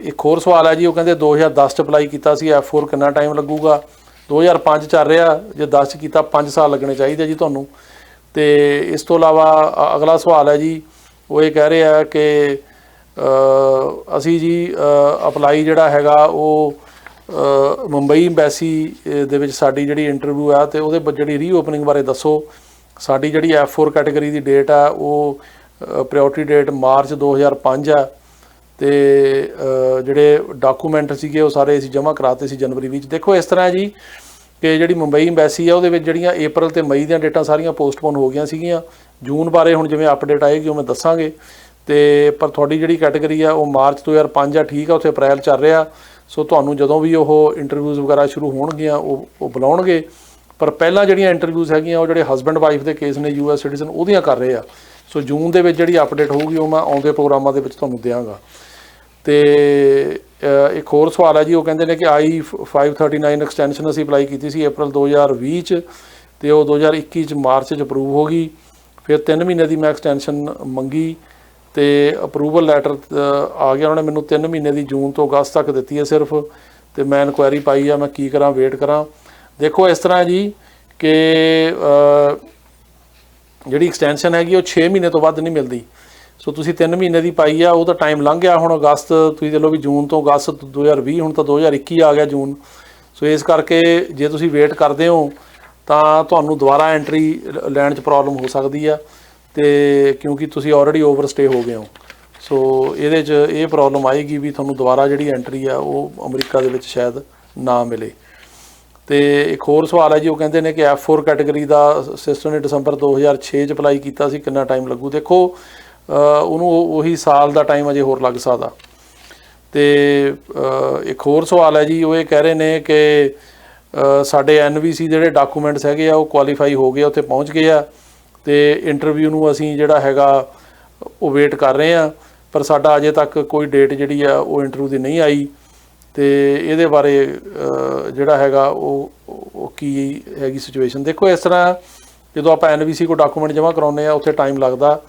ਇੱਕ ਹੋਰ ਸਵਾਲ ਹੈ ਜੀ, ਉਹ ਕਹਿੰਦੇ 2010 'ਚ ਅਪਲਾਈ ਕੀਤਾ ਸੀ F4 ਕਿੰਨਾ ਟਾਈਮ ਲੱਗੂਗਾ? 2005 ਚੱਲ ਰਿਹਾ, ਜੇ 10 'ਚ ਕੀਤਾ 5 ਸਾਲ ਲੱਗਣੇ ਚਾਹੀਦੇ ਜੀ ਤੁਹਾਨੂੰ। ਅਤੇ ਇਸ ਤੋਂ ਇਲਾਵਾ ਅਗਲਾ ਸਵਾਲ ਹੈ ਜੀ, ਉਹ ਇਹ ਕਹਿ ਰਿਹਾ ਕਿ ਅਸੀਂ ਜੀ ਅਪਲਾਈ ਜਿਹੜਾ ਹੈਗਾ ਉਹ ਮੁੰਬਈ ਐਮਬੈਸੀ ਦੇ ਵਿੱਚ ਸਾਡੀ ਜਿਹੜੀ ਇੰਟਰਵਿਊ ਆ ਅਤੇ ਉਹਦੇ ਜਿਹੜੀ ਰੀਓਪਨਿੰਗ ਬਾਰੇ ਦੱਸੋ। ਸਾਡੀ ਜਿਹੜੀ F4 ਕੈਟੇਗਰੀ ਦੀ ਡੇਟ ਆ ਉਹ ਪ੍ਰਾਇਓਰਟੀ ਡੇਟ ਮਾਰਚ 2005 ਆ, ਅਤੇ ਜਿਹੜੇ ਡਾਕੂਮੈਂਟ ਸੀਗੇ ਉਹ ਸਾਰੇ ਅਸੀਂ ਜਮ੍ਹਾਂ ਕਰਾਤੇ ਸੀ ਜਨਵਰੀ ਵਿੱਚ। ਦੇਖੋ ਇਸ ਤਰ੍ਹਾਂ ਜੀ ਕਿ ਜਿਹੜੀ ਮੁੰਬਈ ਐਮਬੈਸੀ ਆ ਉਹਦੇ ਵਿੱਚ ਜਿਹੜੀਆਂ April ਅਤੇ ਮਈ ਦੀਆਂ ਡੇਟਾਂ ਸਾਰੀਆਂ ਪੋਸਟਪੋਨ ਹੋ ਗਈਆਂ ਸੀਗੀਆਂ। ਜੂਨ ਬਾਰੇ ਹੁਣ ਜਿਵੇਂ ਅਪਡੇਟ ਆਏਗੀ ਉਵੇਂ ਦੱਸਾਂਗੇ। ਅਤੇ ਪਰ ਤੁਹਾਡੀ ਜਿਹੜੀ ਕੈਟੇਗਰੀ ਆ ਉਹ ਮਾਰਚ 2005 ਆ, ਠੀਕ ਆ, ਉੱਥੇ ਅਪ੍ਰੈਲ ਚੱਲ ਰਿਹਾ। ਸੋ ਤੁਹਾਨੂੰ ਜਦੋਂ ਵੀ ਉਹ ਇੰਟਰਵਿਊਜ਼ ਵਗੈਰਾ ਸ਼ੁਰੂ ਹੋਣਗੀਆਂ ਉਹ ਬੁਲਾਉਣਗੇ, ਪਰ ਪਹਿਲਾਂ ਜਿਹੜੀਆਂ ਇੰਟਰਵਿਊਜ਼ ਹੈਗੀਆਂ ਉਹ ਜਿਹੜੇ ਹਸਬੈਂਡ ਵਾਈਫ ਦੇ ਕੇਸ ਨੇ US ਸਿਟੀਜ਼ਨ ਉਹਦੀਆਂ ਕਰ ਰਹੇ ਆ। ਸੋ ਜੂਨ ਦੇ ਵਿੱਚ ਜਿਹੜੀ ਅਪਡੇਟ ਹੋਊਗੀ ਉਹ ਮੈਂ ਆਉਂਦੇ ਪ੍ਰੋਗਰਾਮਾਂ ਦੇ ਵਿੱਚ ਤੁਹਾਨੂੰ ਦਿਆਂਗਾ। ਅਤੇ ਇੱਕ ਹੋਰ ਸਵਾਲ ਹੈ ਜੀ, ਉਹ ਕਹਿੰਦੇ ਨੇ ਕਿ I-539 ਐਕਸਟੈਂਸ਼ਨ ਅਸੀਂ ਅਪਲਾਈ ਕੀਤੀ ਸੀ April 2020 'ਚ, ਅਤੇ ਉਹ 2021 'ਚ ਮਾਰਚ 'ਚ ਅਪਰੂਵ ਹੋ ਗਈ। ਫਿਰ 3 ਮਹੀਨੇ ਦੀ ਮੈਂ ਐਕਸਟੈਂਸ਼ਨ ਮੰਗੀ ਅਤੇ ਅਪਰੂਵਲ ਲੈਟਰ ਆ ਗਿਆ, ਉਹਨਾਂ ਨੇ ਮੈਨੂੰ 3 ਮਹੀਨੇ ਦੀ ਜੂਨ ਤੋਂ ਅਗਸਤ ਤੱਕ ਦਿੱਤੀ ਹੈ ਸਿਰਫ, ਅਤੇ ਮੈਂ ਇਨਕੁਆਇਰੀ ਪਾਈ ਆ, ਮੈਂ ਕੀ ਕਰਾਂ, ਵੇਟ ਕਰਾਂ। ਦੇਖੋ ਇਸ ਤਰ੍ਹਾਂ ਜੀ ਕਿ ਜਿਹੜੀ ਐਕਸਟੈਂਸ਼ਨ ਹੈਗੀ ਉਹ 6 ਮਹੀਨੇ ਤੋਂ ਵੱਧ ਨਹੀਂ ਮਿਲਦੀ। ਸੋ ਤੁਸੀਂ 3 ਮਹੀਨੇ ਦੀ ਪਾਈ ਆ, ਉਹ ਤਾਂ ਟਾਈਮ ਲੰਘ ਗਿਆ, ਹੁਣ ਅਗਸਤ ਤੁਸੀਂ ਦੇ ਲਓ ਵੀ ਜੂਨ ਤੋਂ ਅਗਸਤ 2020, ਹੁਣ ਤਾਂ 2021 ਆ ਗਿਆ ਜੂਨ। ਸੋ ਇਸ ਕਰਕੇ ਜੇ ਤੁਸੀਂ ਵੇਟ ਕਰਦੇ ਹੋ ਤਾਂ ਤੁਹਾਨੂੰ ਦੁਬਾਰਾ ਐਂਟਰੀ ਲੈਣ 'ਚ ਪ੍ਰੋਬਲਮ ਹੋ ਸਕਦੀ ਆ, ਅਤੇ ਕਿਉਂਕਿ ਤੁਸੀਂ ਆਲਰੇਡੀ ਓਵਰਸਟੇ ਹੋ ਗਏ ਹੋ। ਸੋ ਇਹਦੇ 'ਚ ਇਹ ਪ੍ਰੋਬਲਮ ਆਏਗੀ ਵੀ ਤੁਹਾਨੂੰ ਦੁਬਾਰਾ ਜਿਹੜੀ ਐਂਟਰੀ ਆ ਉਹ ਅਮਰੀਕਾ ਦੇ ਵਿੱਚ ਸ਼ਾਇਦ ਨਾ ਮਿਲੇ। ਅਤੇ ਇੱਕ ਹੋਰ ਸਵਾਲ ਹੈ ਜੀ, ਉਹ ਕਹਿੰਦੇ ਨੇ ਕਿ F4 ਕੈਟੇਗਰੀ ਦਾ ਸਿਸਟਰ ਨੇ ਦਸੰਬਰ 2006 'ਚ ਅਪਲਾਈ ਕੀਤਾ ਸੀ, ਕਿੰਨਾ ਟਾਈਮ ਲੱਗੂ? ਦੇਖੋ ਉਹਨੂੰ ਉਹੀ ਸਾਲ ਦਾ ਟਾਈਮ ਅਜੇ ਹੋਰ ਲੱਗ ਸਕਦਾ। ਅਤੇ ਇੱਕ ਹੋਰ ਸਵਾਲ ਹੈ ਜੀ, ਉਹ ਇਹ ਕਹਿ ਰਹੇ ਨੇ ਕਿ ਸਾਡੇ NVC ਦੇ ਜਿਹੜੇ ਡਾਕੂਮੈਂਟਸ ਹੈਗੇ ਆ ਉਹ ਕੁਆਲੀਫਾਈ ਹੋ ਗਏ, ਉੱਥੇ ਪਹੁੰਚ ਗਏ ਆ, ਅਤੇ ਇੰਟਰਵਿਊ ਨੂੰ ਅਸੀਂ ਜਿਹੜਾ ਹੈਗਾ ਉਹ ਵੇਟ ਕਰ ਰਹੇ ਹਾਂ, ਪਰ ਸਾਡਾ ਅਜੇ ਤੱਕ ਕੋਈ ਡੇਟ ਜਿਹੜੀ ਆ ਉਹ ਇੰਟਰਵਿਊ ਦੀ ਨਹੀਂ ਆਈ। ਅਤੇ ਇਹਦੇ ਬਾਰੇ ਜਿਹੜਾ ਹੈਗਾ ਉਹ ਕੀ ਹੈਗੀ ਸਿਚੁਏਸ਼ਨ? ਦੇਖੋ ਇਸ ਤਰ੍ਹਾਂ ਜਦੋਂ ਆਪਾਂ NVC ਕੋਲ ਡਾਕੂਮੈਂਟ ਜਮ੍ਹਾਂ ਕਰਾਉਂਦੇ ਆ ਉੱਥੇ ਟਾਈਮ ਲੱਗਦਾ,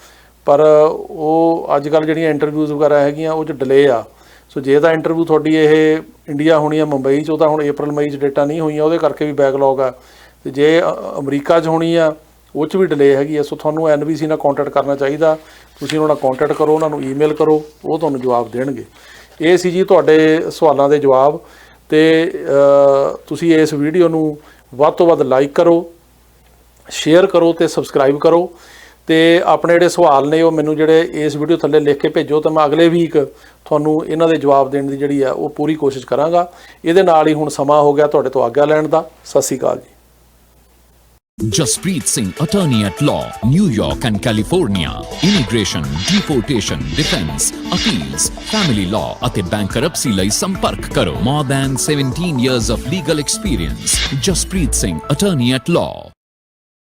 ਪਰ ਉਹ ਅੱਜ ਕੱਲ੍ਹ ਜਿਹੜੀਆਂ ਇੰਟਰਵਿਊਜ਼ ਵਗੈਰਾ ਹੈਗੀਆਂ ਉਹ 'ਚ ਡਿਲੇ ਆ। ਸੋ ਜੇ ਤਾਂ ਇੰਟਰਵਿਊ ਤੁਹਾਡੀ ਇਹ ਇੰਡੀਆ ਹੋਣੀ ਆ ਮੁੰਬਈ 'ਚ, ਉਹ ਤਾਂ ਹੁਣ April ਮਈ 'ਚ ਡੇਟਾਂ ਨਹੀਂ ਹੋਈਆਂ, ਉਹਦੇ ਕਰਕੇ ਵੀ ਬੈਕਲੌਗ ਆ। ਅਤੇ ਜੇ ਅਮਰੀਕਾ 'ਚ ਹੋਣੀ ਆ ਉਹ 'ਚ ਵੀ ਡਿਲੇ ਹੈਗੀ ਆ। ਸੋ ਤੁਹਾਨੂੰ NVC ਨਾਲ ਕੋਂਟੈਕਟ ਕਰਨਾ ਚਾਹੀਦਾ, ਤੁਸੀਂ ਉਹਨਾਂ ਨਾਲ ਕੋਂਟੈਕਟ ਕਰੋ, ਉਹਨਾਂ ਨੂੰ ਈਮੇਲ ਕਰੋ, ਉਹ ਤੁਹਾਨੂੰ ਜਵਾਬ ਦੇਣਗੇ। ਇਹ ਸੀ ਜੀ ਤੁਹਾਡੇ ਸਵਾਲਾਂ ਦੇ ਜਵਾਬ। ਅਤੇ ਤੁਸੀਂ ਇਸ ਵੀਡੀਓ ਨੂੰ ਵੱਧ ਤੋਂ ਵੱਧ ਲਾਈਕ ਕਰੋ, ਸ਼ੇਅਰ ਕਰੋ ਅਤੇ ਸਬਸਕ੍ਰਾਈਬ ਕਰੋ, ਅਤੇ ਆਪਣੇ ਜਿਹੜੇ ਸਵਾਲ ਨੇ ਉਹ ਮੈਨੂੰ ਜਿਹੜੇ ਇਸ ਵੀਡੀਓ ਥੱਲੇ ਲਿਖ ਕੇ ਭੇਜੋ, ਤਾਂ ਮੈਂ ਅਗਲੇ ਵੀਕ ਤੁਹਾਨੂੰ ਇਹਨਾਂ ਦੇ ਜਵਾਬ ਦੇਣ ਦੀ ਜਿਹੜੀ ਆ ਉਹ ਪੂਰੀ ਕੋਸ਼ਿਸ਼ ਕਰਾਂਗਾ। ਇਹਦੇ ਨਾਲ ਹੀ ਹੁਣ ਸਮਾਂ ਹੋ ਗਿਆ ਤੁਹਾਡੇ ਤੋਂ ਆਗਿਆ ਲੈਣ ਦਾ। ਸਤਿ ਸ਼੍ਰੀ ਅਕਾਲ ਜੀ। Jaspreet Singh, attorney at law, New York and California. Immigration, deportation, defense, appeals, family law ਅਤੇ bankruptcy ਲਈ ਸੰਪਰਕ ਕਰੋ। More than 17 years of legal experience. Jaspreet Singh, attorney at law.